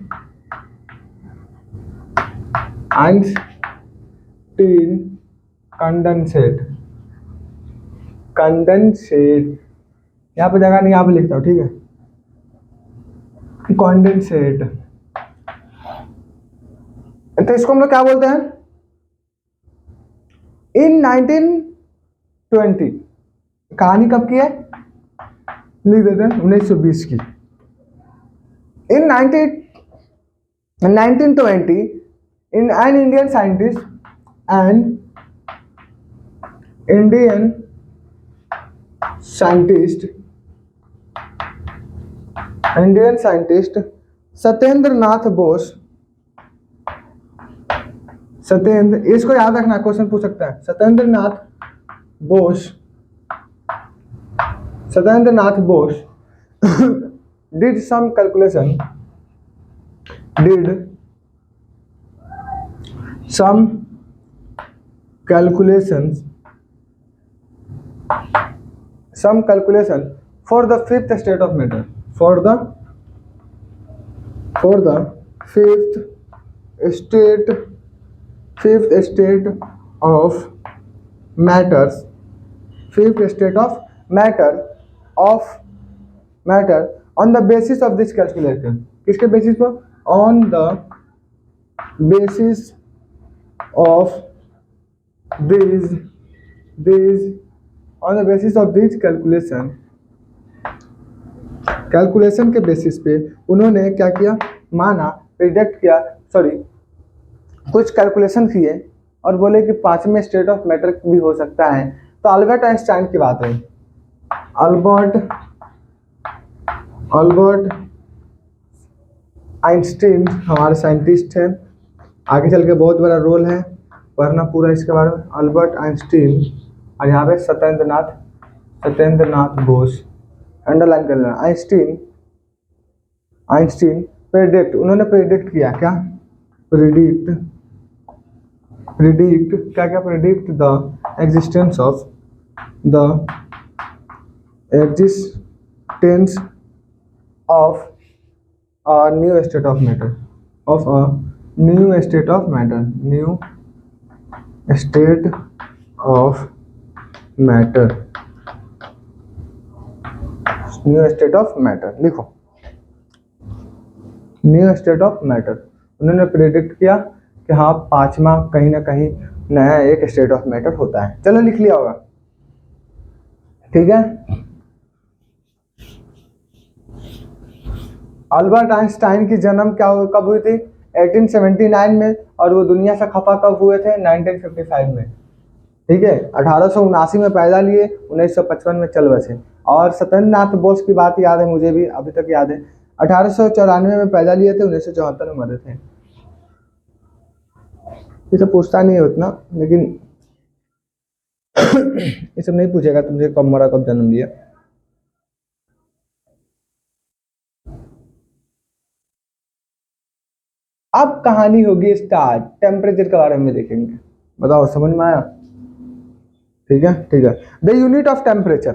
कंडेंसेट यहाँ पे जगह नहीं, यहाँ पे लिखता हूँ, ठीक है। कंडेंसेट, तो इसको हम लोग क्या बोलते हैं? इन 1920, कहानी कब की है, लिख देते हैं 1920 की। इन 1920 in an Indian scientist Satyendra Nath Bose, Satyendra, इसको याद रखना, क्वेश्चन पूछ सकता है। Satyendra Nath Bose did some calculations for the fifth state of matter, for the fifth state of matters, on the basis of this calculation। किसके बेसिस पर? on the basis of this calculation के basis पे उन्होंने क्या किया, माना, प्रिडिक्ट किया, सॉरी कुछ कैलकुलेशन किए और बोले कि पांचवें स्टेट ऑफ मैटर भी हो सकता है। तो अल्बर्ट आइंस्टाइन की बात है। अल्बर्ट आइंस्टीन हमारे साइंटिस्ट हैं, आगे चल के बहुत बड़ा रोल है, पढ़ना पूरा इसके बारे में। अल्बर्ट आइंस्टीन और यहाँ पे सत्येंद्रनाथ बोस, अंडरलाइन कर लेना। आइंस्टीन प्रेडिक्ट, उन्होंने प्रेडिक्ट किया क्या, predict the existence of a new state of matter, new state of matter लिखो। न्यू स्टेट ऑफ मैटर उन्होंने प्रेडिक्ट किया कि हाँ पांचवा कहीं ना कहीं नया एक स्टेट ऑफ मैटर होता है। चलो लिख लिया होगा, ठीक है। अल्बर्ट आइंस्टाइन की जन्म कब हुई थी, 1879 में, और वो दुनिया से खफा कब हुए थे, 1955 में, ठीक है। 1879 में पैदा लिए, 1955 में चल बसे। और सत्येंद्रनाथ बोस की बात याद है मुझे भी, अभी तक याद है, 1894 में पैदा लिए थे, 1974 में मरे थे। ये सब पूछता नहीं है उतना, लेकिन ये सब नहीं पूछेगा तुमसे कब मरा कब जन्म लिया। अब कहानी होगी स्टार्ट, टेम्परेचर के बारे में देखेंगे। बताओ समझ में आया, ठीक है। The unit of temperature,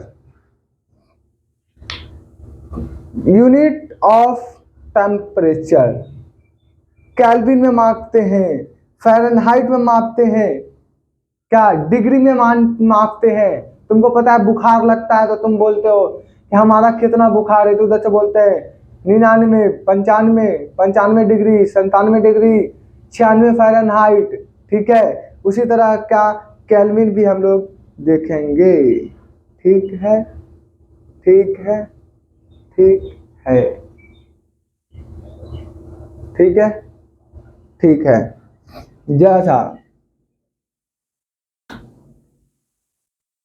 kelvin में मापते हैं, फ़ारेनहाइट में मापते हैं, क्या डिग्री में मापते हैं। तुमको पता है बुखार लगता है तो तुम बोलते हो कि हमारा कितना बुखार है, तो उधर से बोलते हैं 99, 95 डिग्री, 97 डिग्री, 96 फ़ारेनहाइट, ठीक है। उसी तरह क्या केल्विन भी हम लोग देखेंगे, ठीक है। जैसा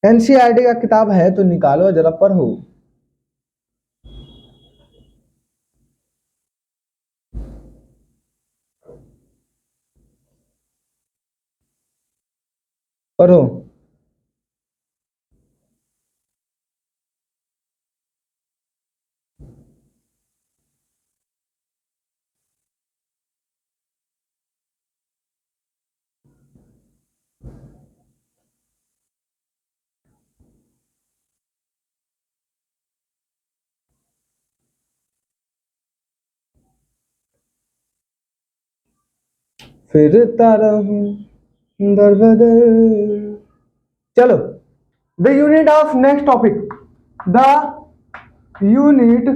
एनसीईआरटी का किताब है तो निकालो जरा पढ़ो। फिरता रहूं दर बदर। चलो, the unit of next topic, the unit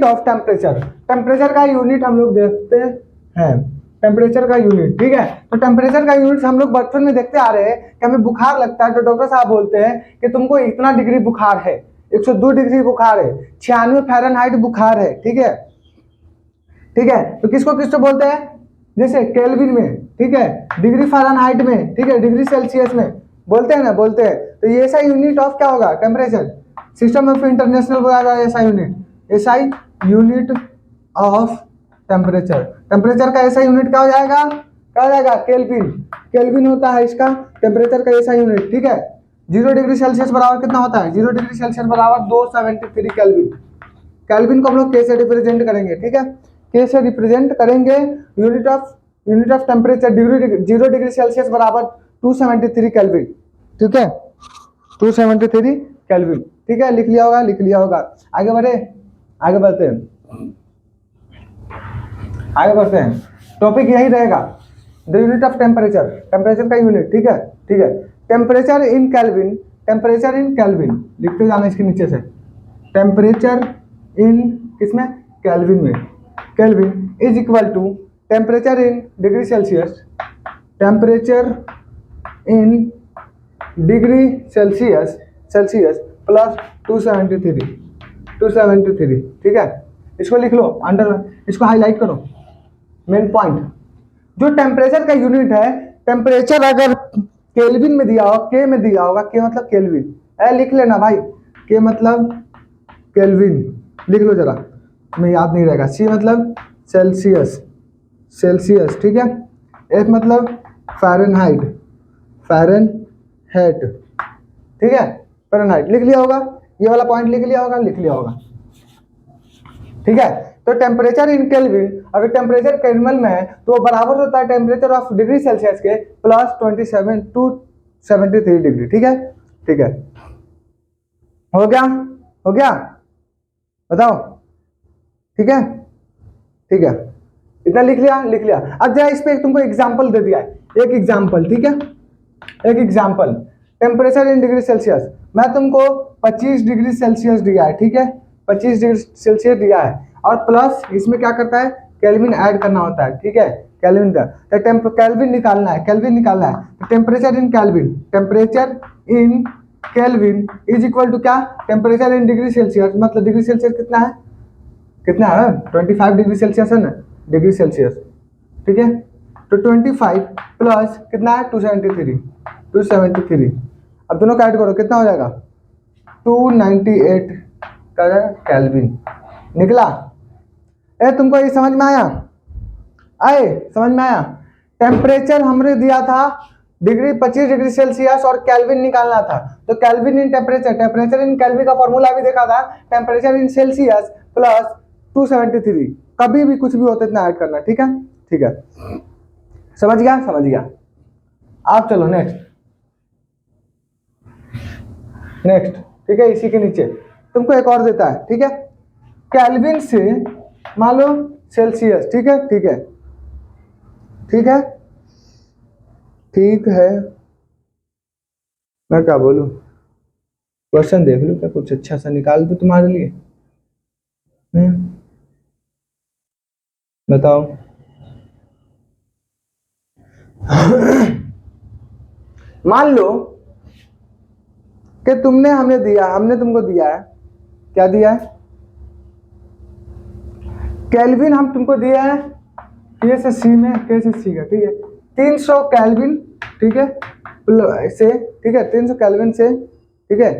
of temperature. Temperature का यूनिट हम लोग देखते हैं, टेम्परेचर का यूनिट, ठीक है। तो टेम्परेचर का यूनिट हम लोग बचपन में देखते आ रहे हैं कि हमें बुखार लगता है तो डॉक्टर साहब बोलते हैं कि तुमको इतना डिग्री बुखार है, 102 डिग्री बुखार है, 96 फ़ारेनहाइट बुखार है, ठीक है। तो किसको बोलते हैं, जैसे केल्विन में, ठीक है, डिग्री फ़ारेनहाइट में, ठीक है, डिग्री सेल्सियस में बोलते हैं ना, बोलते हैं। तो ये ऐसा यूनिट ऑफ क्या होगा, टेम्परेचर। सिस्टम ऑफ इंटरनेशनल बोला ऐसा यूनिट ऑफ टेम्परेचर। टेम्परेचर का ऐसा यूनिट क्या हो जाएगा, केल्विन होता है इसका टेम्परेचर का ऐसा यूनिट, ठीक है। 0 डिग्री सेल्सियस बराबर कितना होता है, 0 डिग्री सेल्सियस बराबर 273 केल्विन। केल्विन को हम लोग के से रिप्रेजेंट करेंगे, ठीक है, के से रिप्रेजेंट करेंगे। Unit of temperature 0 degree Celsius बराबर 273 केल्विन, ठीक है, 273 केल्विन, ठीक है। लिख लिया होगा। आगे बढ़ते हैं। टॉपिक यही रहेगा, द यूनिट ऑफ टेम्परेचर का यूनिट, ठीक है। टेम्परेचर इन केल्विन लिखते जाना इसके नीचे से। टेम्परेचर इन किसमें, केल्विन में। Kelvin is equal to temperature in degree Celsius, plus 273, ठीक है। इसको लिख लो, अंडर, इसको हाईलाइट करो, मेन पॉइंट। जो टेम्परेचर का यूनिट है, टेम्परेचर अगर केल्विन में दिया होगा, के में दिया होगा, के मतलब केल्विन, लिख लेना भाई, के मतलब केल्विन, लिख लो जरा, तुम्हें याद नहीं रहेगा। सी मतलब सेल्सियस, सेल्सियस, ठीक है। एफ मतलब फ़ारेनहाइट, फ़ारेनहाइट, ठीक है, फ़ारेनहाइट लिख लिया होगा, ये वाला पॉइंट लिख लिया होगा, लिख लिया होगा, ठीक है। तो टेम्परेचर इन केल्विन, अगर टेम्परेचर केल्विन में है तो वो बराबर होता है टेम्परेचर ऑफ डिग्री सेल्सियस के प्लस 27 टू 73 डिग्री, ठीक है, ठीक है। हो गया, हो गया, बताओ, ठीक है, ठीक है, इतना लिख लिया, लिख लिया। अब जरा इस पे तुमको एग्जांपल दे दिया है, एक एग्जांपल, ठीक है, एक example. Temperature in degree Celsius, मैं तुमको 25 डिग्री सेल्सियस दिया है, ठीक है, 25 डिग्री सेल्सियस दिया है, और प्लस इसमें क्या करता है, केल्विन ऐड करना होता है, ठीक है, केल्विन का, तो केल्विन निकालना है, केल्विन निकालना है, तो temperature in kelvin, temperature in kelvin is equal to क्या, टेम्परेचर इन डिग्री सेल्सियस, मतलब डिग्री सेल्सियस कितना है, कितना है, 25 डिग्री सेल्सियस है ना, डिग्री सेल्सियस, ठीक है। तो 25 प्लस कितना है, 273, 273, अब दोनों का ऐड करो, कितना हो जाएगा, 298 का केल्विन निकला। तुमको ये समझ में आया, आए समझ में आया। टेम्परेचर हमने दिया था डिग्री 25 डिग्री सेल्सियस और केल्विन निकालना था, तो kelvin in temperature, temperature in kelvin का फॉर्मूला भी देखा था, टेम्परेचर इन सेल्सियस प्लस 273, कभी भी कुछ भी होता है इतना ऐड करना, ठीक है, ठीक है, समझ गया, समझ गया। आप चलो नेक्स्ट, नेक्स्ट, ठीक है। इसी के नीचे तुमको एक और देता है, ठीक है, केल्विन से मान लो सेल्सियस, ठीक है, ठीक है, ठीक है, ठीक है, मैं क्या बोलूं, क्वेश्चन देख लो क्या कुछ अच्छा सा निकाल दो तुम्हारे लिए, बताओ। मान लो कि तुमने हमें दिया, हमने तुमको दिया है, क्या दिया है, केल्विन हम तुमको दिया है के से सी में, के से सी का, ठीक है, 300 केल्विन, ठीक है, से, ठीक है, 300 केल्विन से, ठीक है,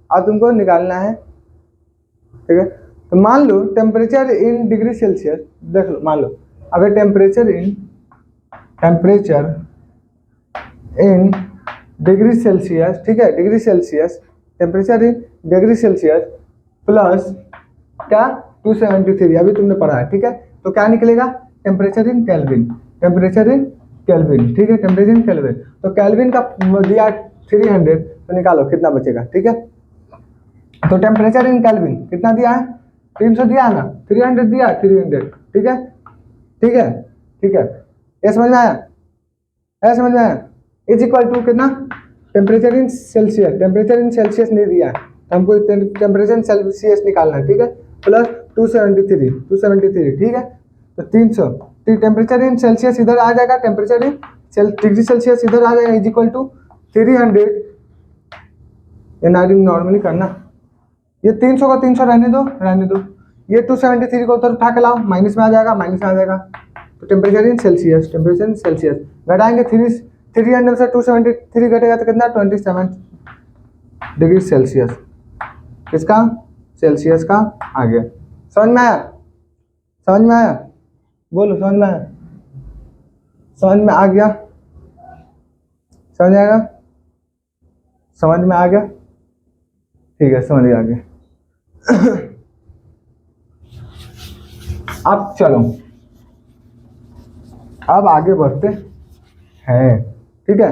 अब तुमको निकालना है, ठीक है। तो मान low temperature in degree Celsius, देख लो, मान लो अगर टेम्परेचर इन डिग्री सेल्सियस, ठीक है, degree Celsius, temperature in degree Celsius plus क्या 273, अभी तुमने पढ़ा है, ठीक है, तो क्या निकलेगा, temperature in kelvin, temperature in kelvin, ठीक है, टेम्परेचर इन केल्विन, तो केल्विन का दिया 300, तो निकालो कितना बचेगा, ठीक है। तो टेम्परेचर इन केल्विन कितना दिया है, 300 दिया है ना, 300 दिया, 300, ठीक है, ठीक है, ठीक है, ये समझ में आया, है समझ में आया, इज इक्वल टू कितना, temperature in Celsius, temperature in Celsius नहीं दिया है, तो हमको टेम्परेचर इन सेल्सियस निकालना है, ठीक है, प्लस 273, 273, ठीक है, तो 300, टेम्परेचर इन सेल्सियस इधर आ जाएगा, टेम्परेचर इन डिग्री सेल्सियस इधर आ जाएगा, इज इक्वल टू 300, ये नॉर्मली करना, ये 300 का 300 रहने दो, रहने दो, ये 273 को उधर उठा के लाओ, माइनस में आ जाएगा, माइनस में आ जाएगा, तो temperature in Celsius, temperature in Celsius घटाएंगे, 300 से 273 घटेगा तो कितना, 27 डिग्री सेल्सियस, किसका, सेल्सियस का आ गया, समझ में आया, समझ में आया, बोलो समझ में आया, समझ में आ गया, समझ आएगा, समझ में आ गया, ठीक है, समझ आ गया। अब चलो, अब आगे बढ़ते हैं, ठीक है।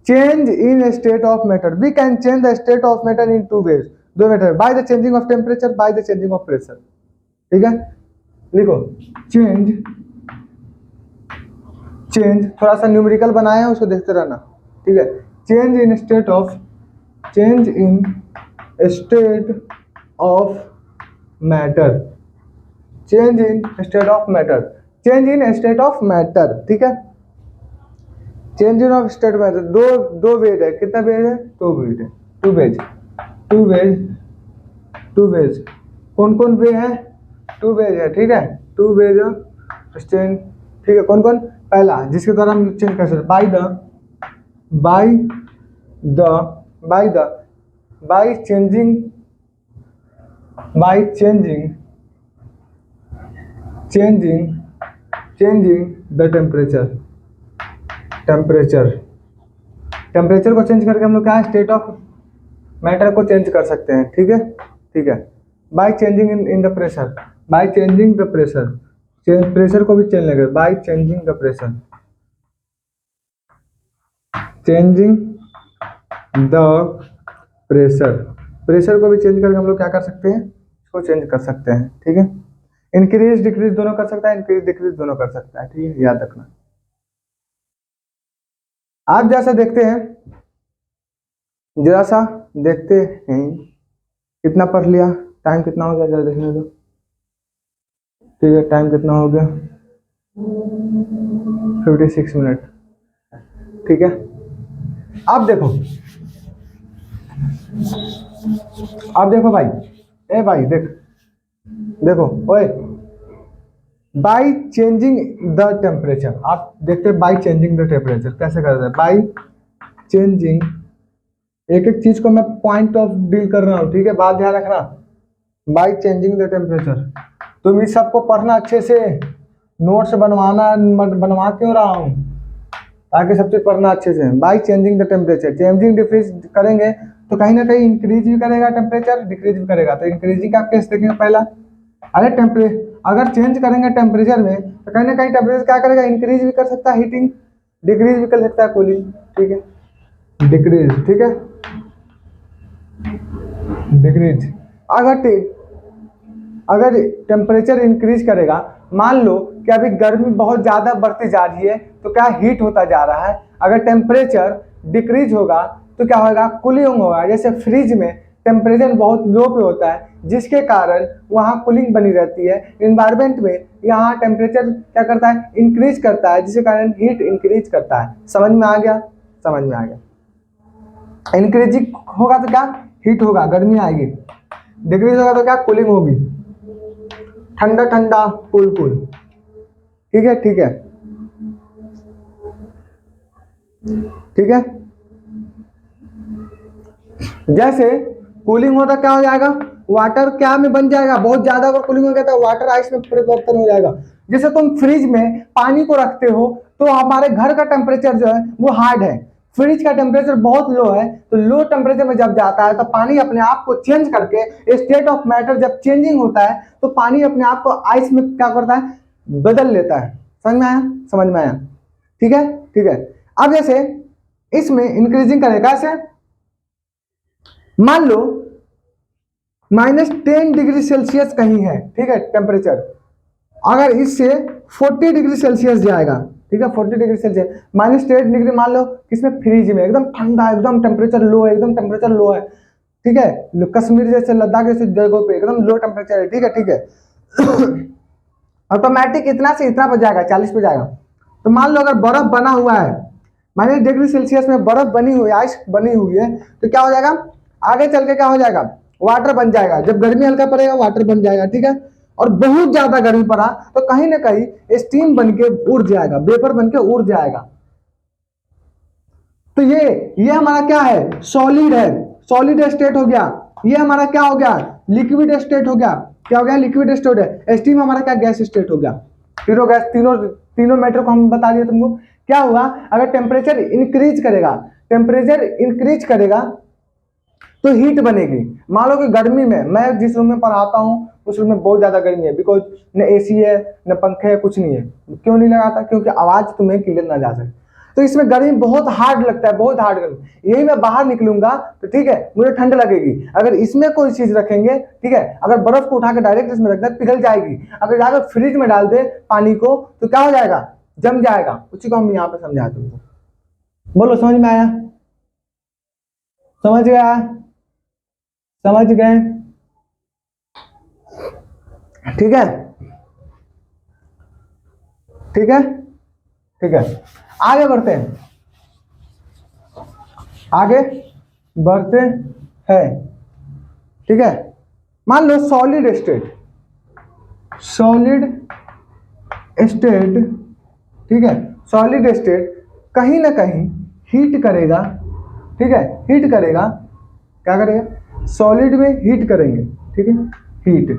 Change in state of matter, we can change the state of matter in two ways, दो method, by the changing of temperature, by the changing of pressure, ठीक है, लिखो चेंज, चेंज थोड़ा सा न्यूमेरिकल बनाया है उसको देखते रहना, ठीक है, change in state of, change in state of matter, change in state of matter, change in state of matter, ठीक है, change in of state matter, दो वेज है, कितना वेज है, दो वेज है, two ways, two ways, two ways, कौन कौन वे है, टू वेज है, ठीक है, टू वेज चेंज, ठीक है। कौन कौन? पहला जिसके द्वारा हम चेंज कर सकते, by the by the by changing the temperature को चेंज करके हम लोग क्या, स्टेट ऑफ मैटर को चेंज कर सकते हैं, ठीक है, ठीक है। By changing in the pressure, by changing the pressure, pressure को भी चेंज लगे, by changing the pressure, changing the pressure को भी चेंज करके हम लोग क्या कर सकते हैं, इसको चेंज कर सकते हैं, ठीक है। इंक्रीज डिक्रीज दोनों कर सकता है, इंक्रीज डिक्रीज दोनों कर सकता है, ठीक है, याद रखना। आप जैसा देखते हैं, जरा सा देखते हैं, कितना पढ़ लिया, टाइम कितना हो गया जरा देखने दो, ठीक है, टाइम कितना हो गया, 56 मिनट, ठीक है। अब देखो भाई, ए भाई देखो ओए, बाई चेंजिंग द टेम्परेचर, आप देखते हैं बाई चेंजिंग द टेम्परेचर कैसे करते हैं, बाई चेंजिंग, एक एक चीज को मैं पॉइंट ऑफ डील कर रहा हूं, ठीक है, बात ध्यान रखना। बाई चेंजिंग द टेम्परेचर, तुम इस सबको पढ़ना अच्छे से, नोट्स बनवा क्यों रहा हूं, ताकि सब चीज पढ़ना अच्छे से। By changing the temperature, changing decrease करेंगे तो कहीं ना कहीं इंक्रीज भी करेगा टेम्परेचर, डिक्रीज भी करेगा, तो इंक्रीजिंग का केस देखेंगे पहला। अगर चेंज करेंगे टेम्परेचर में तो कहीं ना कहीं टेम्परेचर क्या करेगा, इंक्रीज भी कर सकता है हीटिंग, डिक्रीज भी कर सकता है कूलिंग, ठीक है, डिक्रीज, ठीक है, डिक्रीज। अगर टेम्परेचर इंक्रीज करेगा, मान लो कि अभी गर्मी बहुत ज्यादा बढ़ती जा रही है तो क्या हीट होता जा रहा है, अगर टेम्परेचर डिक्रीज होगा तो क्या होगा, कूलिंग होगा। जैसे फ्रिज में टेम्परेचर बहुत लो पे होता है जिसके कारण वहाँ कूलिंग बनी रहती है, इन्वायरमेंट में यहाँ टेम्परेचर क्या करता है, इंक्रीज करता है, जिसके कारण हीट इंक्रीज करता है। समझ में आ गया, समझ में आ गया। इंक्रीजिंग होगा तो क्या, हीट होगा, गर्मी आएगी, डिक्रीज होगा तो क्या, कूलिंग होगी, ठंडा ठंडा कूल कूल, ठीक है, ठीक है, ठीक है। जैसे कूलिंग होता क्या हो जाएगा, वाटर क्या में बन जाएगा, बहुत ज्यादा अगर कूलिंग हो गया तो वाटर आइस में परिवर्तन हो जाएगा। जैसे तुम फ्रिज में पानी को रखते हो तो हमारे घर का टेम्परेचर जो है वो हार्ड है, फ्रिज का टेम्परेचर बहुत लो है, तो लो टेम्परेचर में जब जाता है तो पानी अपने आप को चेंज करके, स्टेट ऑफ मैटर जब चेंजिंग होता है तो पानी अपने आप को आइस में क्या करता है, बदल लेता है। समझ में आया, समझ में आया, ठीक है, ठीक है। अब जैसे इसमें इंक्रीजिंग करेगा, ऐसे मान लो -10 डिग्री सेल्सियस कहीं है, ठीक है, टेम्परेचर, अगर इससे 40 डिग्री सेल्सियस जाएगा, ठीक है, 40 डिग्री सेल्सियस, -10 डिग्री मान लो किसमें, फ्रिज में, एकदम ठंडा, एकदम टेम्परेचर लो है, एकदम टेम्परेचर लो है, ठीक है, कश्मीर जैसे लद्दाख जैसे जगहों पे एकदम लो टेम्परेचर है, ठीक है, ठीक है। ऑटोमेटिक इतना से इतना पर जाएगा, 40 पे जाएगा। तो मान लो अगर बर्फ बना हुआ है, -डिग्री सेल्सियस में बर्फ बनी हुई है, आइस बनी हुई है, तो क्या हो जाएगा, आगे चल के क्या हो जाएगा, वाटर बन जाएगा, जब गर्मी हल्का पड़ेगा वाटर बन जाएगा, ठीक है। और बहुत ज्यादा गर्मी पड़ा तो कहीं ना कहीं स्टीम बन के उड़ जाएगा, वेपर बन के उड़ जाएगा। तो ये हमारा क्या है, सॉलिड है, सॉलिड स्टेट हो गया। ये हमारा क्या हो गया, लिक्विड स्टेट हो गया, क्या हो गया, लिक्विड स्टेट है। स्टीम हमारा क्या, गैस स्टेट हो गया। तीनों गैस, तीनों मैटर को हम बता दिए तुमको। क्या हुआ, अगर टेम्परेचर इंक्रीज करेगा तो हीट बनेगी। मान लो कि गर्मी में, मैं जिस रूम में पढ़ाता हूँ उस रूम में बहुत ज्यादा गर्मी है, बिकॉज न एसी है न पंखे है, कुछ नहीं है। क्यों नहीं लगाता, क्योंकि आवाज तुम्हें क्लियर ना जा सके। तो इसमें गर्मी बहुत हार्ड लगता है, बहुत हार्ड गर्मी। यही मैं बाहर निकलूंगा तो ठीक है, मुझे ठंड लगेगी। अगर इसमें कोई चीज रखेंगे, ठीक है, अगर बर्फ को उठा के डायरेक्ट इसमें रख दे पिघल जाएगी। अगर जाकर फ्रिज में डाल दे पानी को तो क्या हो जाएगा, जम जाएगा। उसी को हम यहाँ पे समझाए तुमको। बोलो, समझ में आया, समझ गया, समझ गए, ठीक है, ठीक है, ठीक है। आगे बढ़ते हैं, आगे बढ़ते हैं, ठीक है। मान लो सॉलिड स्टेट, सॉलिड स्टेट, ठीक है, सॉलिड स्टेट कहीं ना कहीं हीट करेगा, ठीक है, हीट करेगा, क्या करेगा, सॉलिड में हीट करेंगे, ठीक है, हीट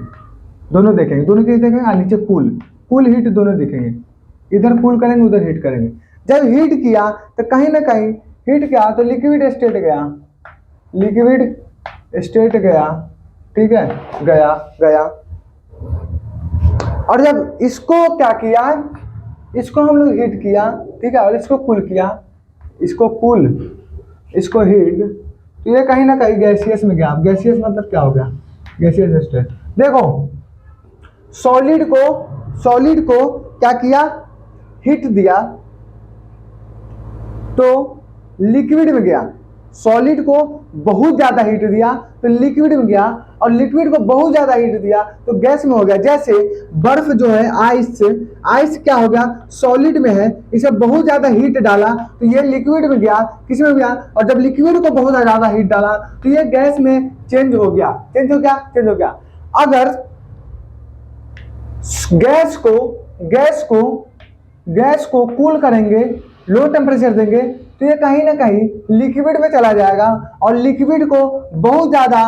दोनों देखेंगे, दोनों किस देखेंगे, नीचे कूल, कूल हीट दोनों दिखेंगे, इधर कूल करेंगे उधर हीट करेंगे। जब हीट किया तो कहीं ना कहीं हीट किया तो लिक्विड स्टेट गया, लिक्विड स्टेट गया, ठीक है, गया गया। और जब इसको क्या किया, इसको हम लोग हीट किया, ठीक है, और इसको कूल किया, इसको कूल, इसको हीट, तो ये कहीं ना कहीं गैसियस में गया। गैसियस मतलब क्या हो गया, गैसियस स्टेट। देखो सॉलिड को क्या किया, हीट दिया तो लिक्विड में गया, सॉलिड को बहुत ज्यादा हीट दिया तो लिक्विड में गया, और लिक्विड को बहुत ज्यादा हीट दिया तो गैस में हो गया। जैसे बर्फ जो है, आइस, आइस क्या हो गया, सॉलिड में है, इसे बहुत ज्यादा हीट डाला तो ये लिक्विड में गया, किस में गया, और जब लिक्विड को बहुत ज्यादा हीट डाला तो ये गैस में चेंज हो गया, चेंज हो गया, चेंज हो गया। अगर गैस को कूल करेंगे, लो टेम्परेचर देंगे तो ये कहीं ना कहीं लिक्विड में चला जाएगा, और लिक्विड को बहुत ज्यादा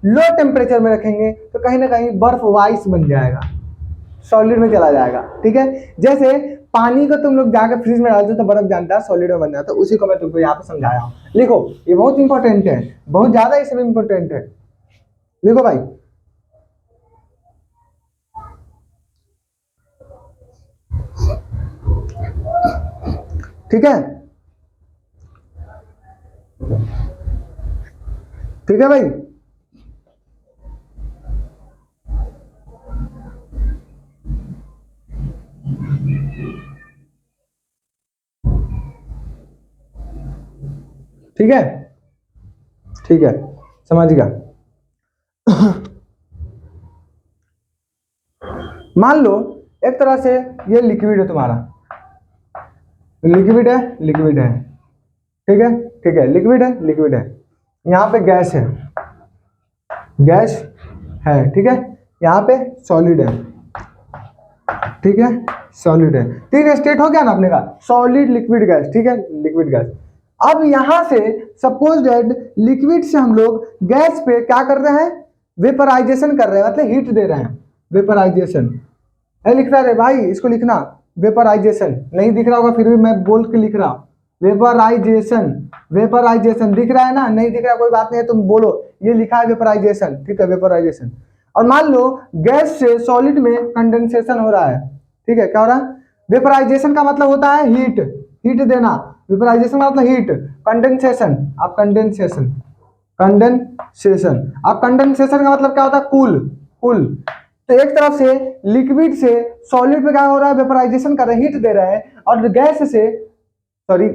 लो टेम्परेचर में रखेंगे तो कहीं ना कहीं बर्फ वाइस बन जाएगा, सॉलिड में चला जाएगा, ठीक है। जैसे पानी को तुम लोग जाकर फ्रिज में डालते हो तो बर्फ जानता है सॉलिड में बन जाता है, उसी को मैं तुमको यहाँ पे समझाया हूँ। लिखो, ये बहुत इंपॉर्टेंट है, बहुत ज्यादा इसमें इंपॉर्टेंट है, लिखो भाई। ठीक है, ठीक है भाई। ठीक है, ठीक है, समझिएगा। मान लो एक तरह से ये लिक्विड है तुम्हारा, लिक्विड है, लिक्विड है, ठीक है, ठीक है, लिक्विड है, लिक्विड है, यहाँ पे गैस है, गैस है, ठीक है, यहाँ पे सॉलिड है, ठीक है, सॉलिड है, तीन स्टेट हो गया ना अपने का, सॉलिड, लिक्विड, गैस, ठीक है, लिक्विड, गैस। अब यहां से सपोज दैट लिक्विड से हम लोग गैस पे क्या कर रहे हैं, वेपराइजेशन कर रहे हैं, मतलब हीट दे रहे हैं, वेपराइजेशन है, लिख रहा है भाई, इसको लिखना, वेपराइजेशन, नहीं दिख रहा होगा फिर भी मैं बोल के लिख रहा हूं, वेपराइजेशन, वेपराइजेशन दिख रहा है ना, नहीं दिख रहा कोई बात नहीं है, तुम बोलो ये लिखा है वेपराइजेशन, ठीक है, वेपराइजेशन। और मान लो गैस से सॉलिड में कंडेंसेशन हो रहा है, ठीक है, क्या हो रहा है, वेपराइजेशन का मतलब होता है हीट, हीट देना, वेपराइजेशन का मतलब हीट, कंडेंसेशन, आप कंडेंसेशन, कंडेंसेशन, अब कंडेंसेशन का मतलब क्या होता है, कूल, कूल। तो एक तरफ से लिक्विड से सॉलिड पे क्या हो रहा है, वेपराइजेशन कर रहे हैं, हीट दे रहे हैं, और गैस से, सॉरी,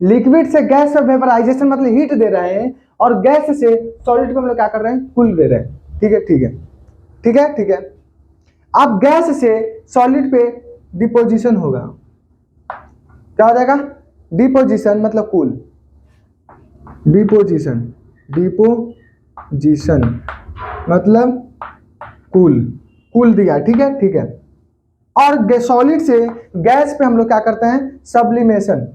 लिक्विड से गैस से वेपराइजेशन मतलब हीट दे रहे हैं, और गैस से सॉलिड पे हम लोग क्या कर रहे हैं, कूल दे रहे हैं, ठीक है, ठीक है, ठीक है, ठीक है। अब गैस से सॉलिड पे डिपोजिशन होगा, क्या हो जाएगा, डिपोजिशन मतलब कूल, डिपोजिशन, डिपोजिशन मतलब कूल, कूल दिया, ठीक है, ठीक है। और सॉलिड से गैस पे हम लोग क्या करते हैं, सब्लिमेशन,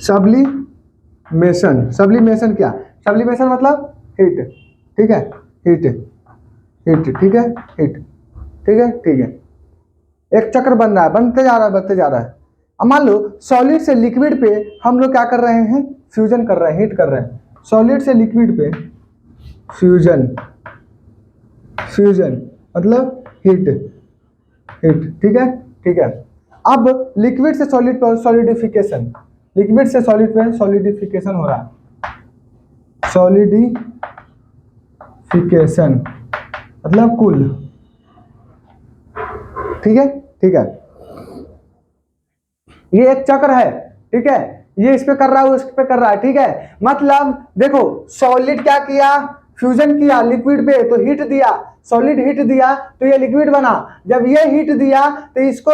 सब्लिमेशन, सब्लिमेशन क्या, सब्लिमेशन मतलब हीट, ठीक है, हीट, हीट, ठीक है, हीट, ठीक है, ठीक है। एक चक्र बन रहा है, बनते जा रहा है, बनते जा रहा है। अब मान लो सॉलिड से लिक्विड पे हम लोग क्या कर रहे हैं, फ्यूजन कर रहे हैं, हीट कर रहे हैं, सॉलिड से लिक्विड पे फ्यूजन, फ्यूजन मतलब हीट, हीट, ठीक है, ठीक है। अब लिक्विड से सॉलिड पर सॉलिडिफिकेशन, लिक्विड से सॉलिड पे सॉलिडिफिकेशन हो रहा है, सॉलिडिफिकेशन मतलब कूल, ठीक है, ठीक है। ये एक चक्र है, ठीक है, ये इस पे कर रहा है, उस पे कर रहा है, ठीक है। मतलब देखो सॉलिड क्या किया, फ्यूजन किया लिक्विड पे तो हीट दिया, सॉलिड हीट दिया तो ये लिक्विड बना, जब ये हीट दिया तो इसको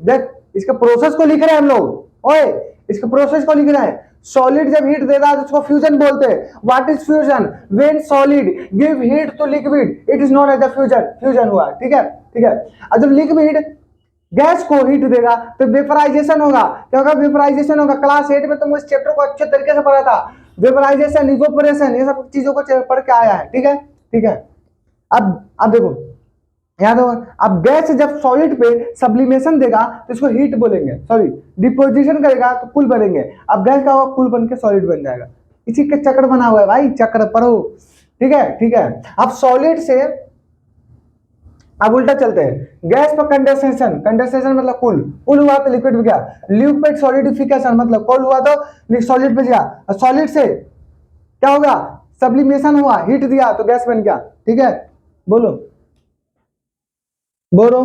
देख, इसका प्रोसेस को लिख रहे हैं हम लोग, ओए इसका प्रोसेस को लिख रहे हैं, सॉलिड जब हीट देगा तो उसको फ्यूजन बोलते हैं। What is fusion? When solid give heat to liquid it is known as the fusion. Fusion हुआ, ठीक है, ठीक है। और जब लिक्विड गैस को हीट देगा तो वेपराइजेशन होगा। क्या होगा? वेपराइजेशन होगा। क्लास 8 में तुम इस चैप्टर को अच्छे तरीके से पढ़ा था। वेपराइजेशन, इवोपोरेशन, ये सब चीजों को पढ़ के आया है, ठीक है, ठीक है। अब देखो, याद होगा, अब गैस जब सॉलिड पे सब्लिमेशन देगा तो इसको हीट बोलेंगे, सॉरी डिपोजिशन करेगा तो कुल बनेंगे। अब गैस का कुल बन के सॉलिड बन जाएगा। इसी का चक्र बना हुआ है भाई, चक्र पढ़ो, ठीक है, ठीक है। अब सॉलिड से अब उल्टा चलते हैं। गैस पर कंडेंसेशन, कंडेंसेशन मतलब कुल हुआ तो लिक्विड में गया। लिक्विड सॉलिडिफिकेशन मतलब कुल हुआ तो सॉलिड में गया। सॉलिड से क्या होगा? सब्लिमेशन हुआ, हीट दिया तो गैस बन गया, ठीक है। बोलो बोलो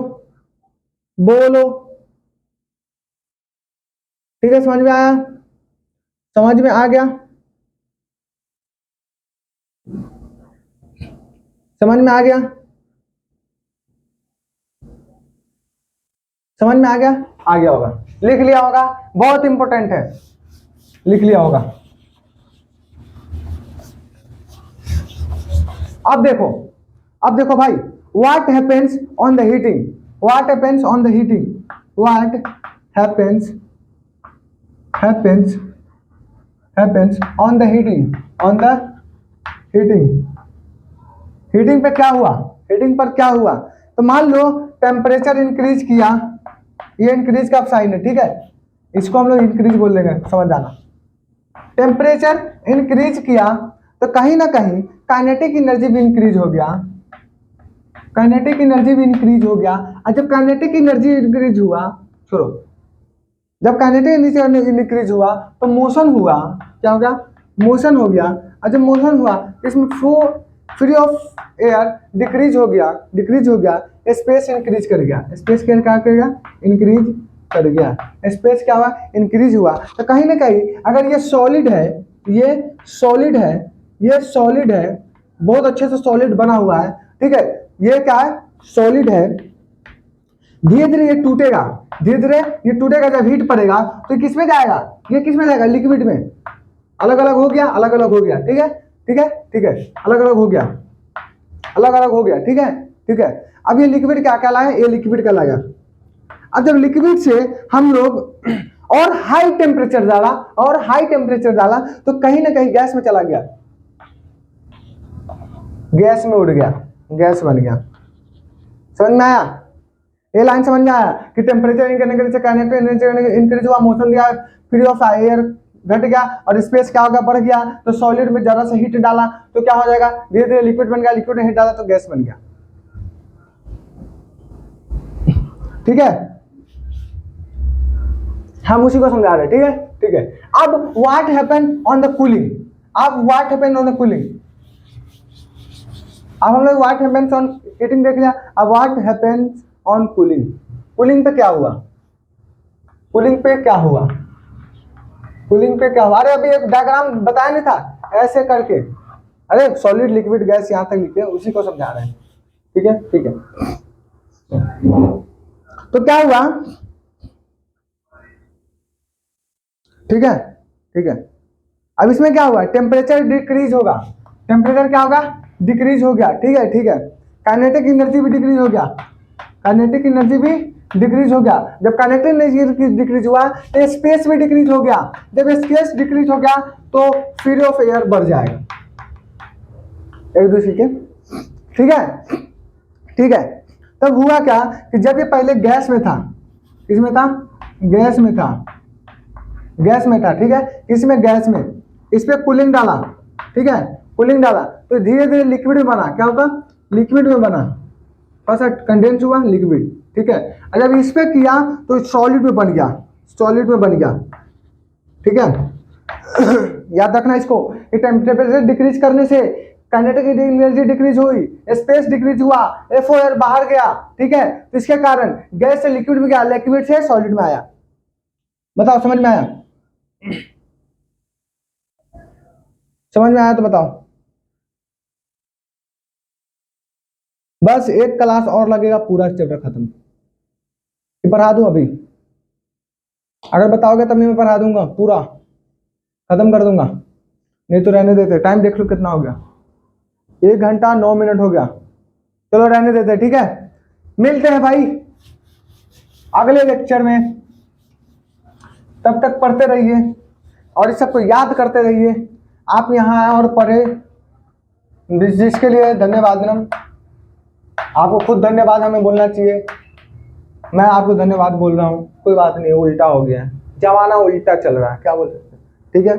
बोलो, ठीक है, समझ में आया? समझ में आ गया? समझ में आ गया? समझ में आ गया? आ गया होगा, लिख लिया होगा, बहुत इंपॉर्टेंट है, लिख लिया होगा। अब देखो भाई, what happens on the heating, what happens on the heating, what happens on the heating, on the heating, heating पे क्या हुआ? हीटिंग पर क्या हुआ? तो मान लो टेम्परेचर इंक्रीज किया, ये इंक्रीज का साइन है, ठीक है, इसको हम लोग इंक्रीज बोल देंगे, समझ जाना। टेम्परेचर इंक्रीज किया तो कहीं ना कहीं काइनेटिक एनर्जी भी इंक्रीज हो गया, काइनेटिक एनर्जी भी इंक्रीज हो गया। और जब काइनेटिक एनर्जी इंक्रीज हुआ, छोड़ो, जब काइनेटिक एनर्जी इंक्रीज हुआ तो मोशन हुआ, क्या हो गया? मोशन हो गया। और जब मोशन हुआ इसमें flow free of air decrease हो गया, स्पेस इंक्रीज कर गया, स्पेस क्या कर गया? इंक्रीज कर गया, स्पेस क्या हुआ? इंक्रीज हुआ। तो कहीं ना कहीं अगर ये सॉलिड है, ये सॉलिड है, ये सॉलिड है, बहुत अच्छे से सॉलिड बना हुआ है, ठीक है, ये क्या है? सॉलिड है। धीरे धीरे ये टूटेगा, धीरे धीरे ये टूटेगा, जब हीट पड़ेगा तो किस में जाएगा? ये किस में जाएगा? लिक्विड में। अलग अलग हो गया, अलग अलग हो गया, ठीक है, ठीक है, ठीक है, अलग अलग हो गया, अलग अलग हो गया, ठीक है, ठीक है। अब ये लिक्विड क्या कहलाया? ये लिक्विड कहलाया। अब जब लिक्विड से हम लोग और हाई टेम्परेचर डाला, और हाई टेम्परेचर डाला तो कहीं ना कहीं गैस में चला गया, गैस में उड़ गया, गैस बन गया। समझ में आया? ये लाइन समझ में आया कि टेम्परेचर इंक्रीज हुआ, मोशन दिया, फ्री ऑफ एयर घट गया, और स्पेस क्या होगा? बढ़ गया। तो सॉलिड में जरा सा हीट डाला तो क्या हो जाएगा? धीरे धीरे लिक्विड बन गया, लिक्विड में हीट डाला तो गैस बन गया, ठीक है। हम उसी को समझा रहे हैं, ठीक है, ठीक है। अब what happen on the cooling, अब what happen on the cooling, अब हम लोग व्हाट हैपेंस ऑन हीटिंग देख लिया। अब what happens on cooling, cooling पे क्या हुआ? कूलिंग पे क्या हुआ? कूलिंग पे क्या हुआ? अरे अभी एक डायग्राम बताया नहीं था ऐसे करके? अरे सॉलिड लिक्विड गैस यहां तक लिखे, उसी को समझा रहे हैं, ठीक है, ठीक है। तो क्या हुआ? ठीक है, ठीक है। अब इसमें क्या हुआ? टेम्परेचर डिक्रीज होगा, टेम्परेचर क्या होगा? डिक्रीज हो गया, ठीक है, ठीक है। काइनेटिक एनर्जी भी डिक्रीज हो गया, काइनेटिक एनर्जी भी डिक्रीज हो गया। जब काइनेटिक एनर्जी डिक्रीज हुआ तो स्पेस भी डिक्रीज हो गया। जब स्पेस डिक्रीज हो गया तो फ्री ऑफ एयर बढ़ जाएगा, एक दूसरे के, ठीक है, ठीक है। तब हुआ क्या कि जब ये पहले गैस में था, किसमें था? गैस में था, गैस में था, ठीक है, इसमें गैस में, इस पे कूलिंग डाला, ठीक है, कूलिंग डाला तो धीरे धीरे लिक्विड में बना, क्या होगा? लिक्विड में बना, थोड़ा सा कंडेंस हुआ लिक्विड, ठीक है। अगर इस पे किया तो सॉलिड में बन गया, सॉलिड में बन गया, ठीक है। याद रखना इसको कि टेम्परेचर डिक्रीज करने से काइनेटिक एनर्जी डिक्रीज हुई, स्पेस डिक्रीज हुआ, एफओ एयर बाहर गया, ठीक है। तो इसके कारण गैस से लिक्विड में गया, लिक्विड से सॉलिड में आया। बताओ समझ में आया? समझ में आया तो बताओ। बस एक क्लास और लगेगा पूरा चैप्टर खत्म, पढ़ा दूं अभी? अगर बताओगे तब मैं पढ़ा दूंगा पूरा। खत्म कर दूंगा, नहीं तो रहने देते। टाइम देख लो कितना हो गया, 1 घंटा 9 मिनट हो गया। चलो रहने देते, ठीक है। मिलते हैं भाई अगले लेक्चर में, तब तक पढ़ते रहिए और इस सबको याद करते रहिए। आप यहाँ आए और पढ़े, जिसके लिए धन्यवाद। आपको खुद धन्यवाद हमें बोलना चाहिए। मैं आपको धन्यवाद बोल रहा हूँ, कोई बात नहीं, उल्टा हो गया है, जमाना उल्टा चल रहा है, क्या बोल सकते हैं। ठीक है,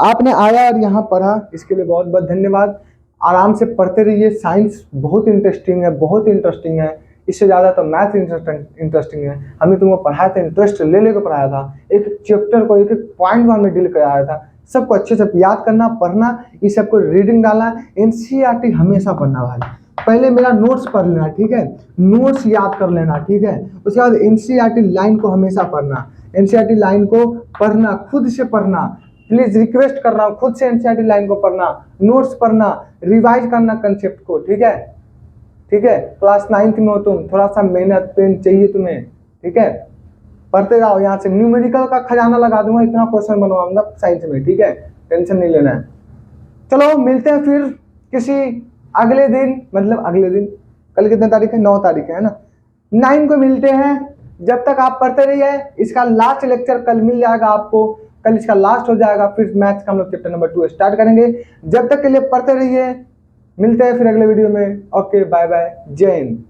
आपने आया और यहाँ पढ़ा, इसके लिए बहुत बहुत धन्यवाद। आराम से पढ़ते रहिए, साइंस बहुत इंटरेस्टिंग है, बहुत इंटरेस्टिंग है। इससे ज़्यादा तो मैथ इंटरेस्टिंग है। हमने तुमको पढ़ाया था, इंटरेस्ट ले लेकर पढ़ाया था, एक एक चैप्टर को, एक एक पॉइंट को हमने डील कराया था। सबको अच्छे से याद करना, पढ़ना, इस सबको रीडिंग डालना। एनसीईआरटी हमेशा पढ़ना भाई। पहले मेरा नोट्स पढ़ लेना, ठीक है, नोट्स याद कर लेना, ठीक है। उसके बाद एनसीईआरटी लाइन को हमेशा पढ़ना, एनसीईआरटी लाइन को पढ़ना, खुद से पढ़ना। प्लीज रिक्वेस्ट कर रहा हूँ, खुद से एनसीईआरटी लाइन को पढ़ना, नोट्स पढ़ना, रिवाइज करना कंसेप्ट को, ठीक है। ठीक है, क्लास 9th में हो तुम, थोड़ा सा मेहनत पेन चाहिए तुम्हें, ठीक है। पढ़ते जाओ, यहाँ से न्यूमेरिकल का खजाना लगा दूंगा, इतना क्वेश्चन बनवाऊंगा साइंस में, ठीक है, टेंशन नहीं लेना है। चलो मिलते हैं फिर किसी अगले दिन, मतलब अगले दिन, कल कितने तारीख है, 9 तारीख है ना, 9 को मिलते हैं। जब तक आप पढ़ते रहिए, इसका लास्ट लेक्चर कल मिल जाएगा आपको, कल इसका लास्ट हो जाएगा, फिर मैथ्स का हम लोग चैप्टर नंबर 2 स्टार्ट करेंगे। जब तक के लिए पढ़ते रहिए, मिलते हैं फिर अगले वीडियो में। ओके, बाय बाय, जय हिंद।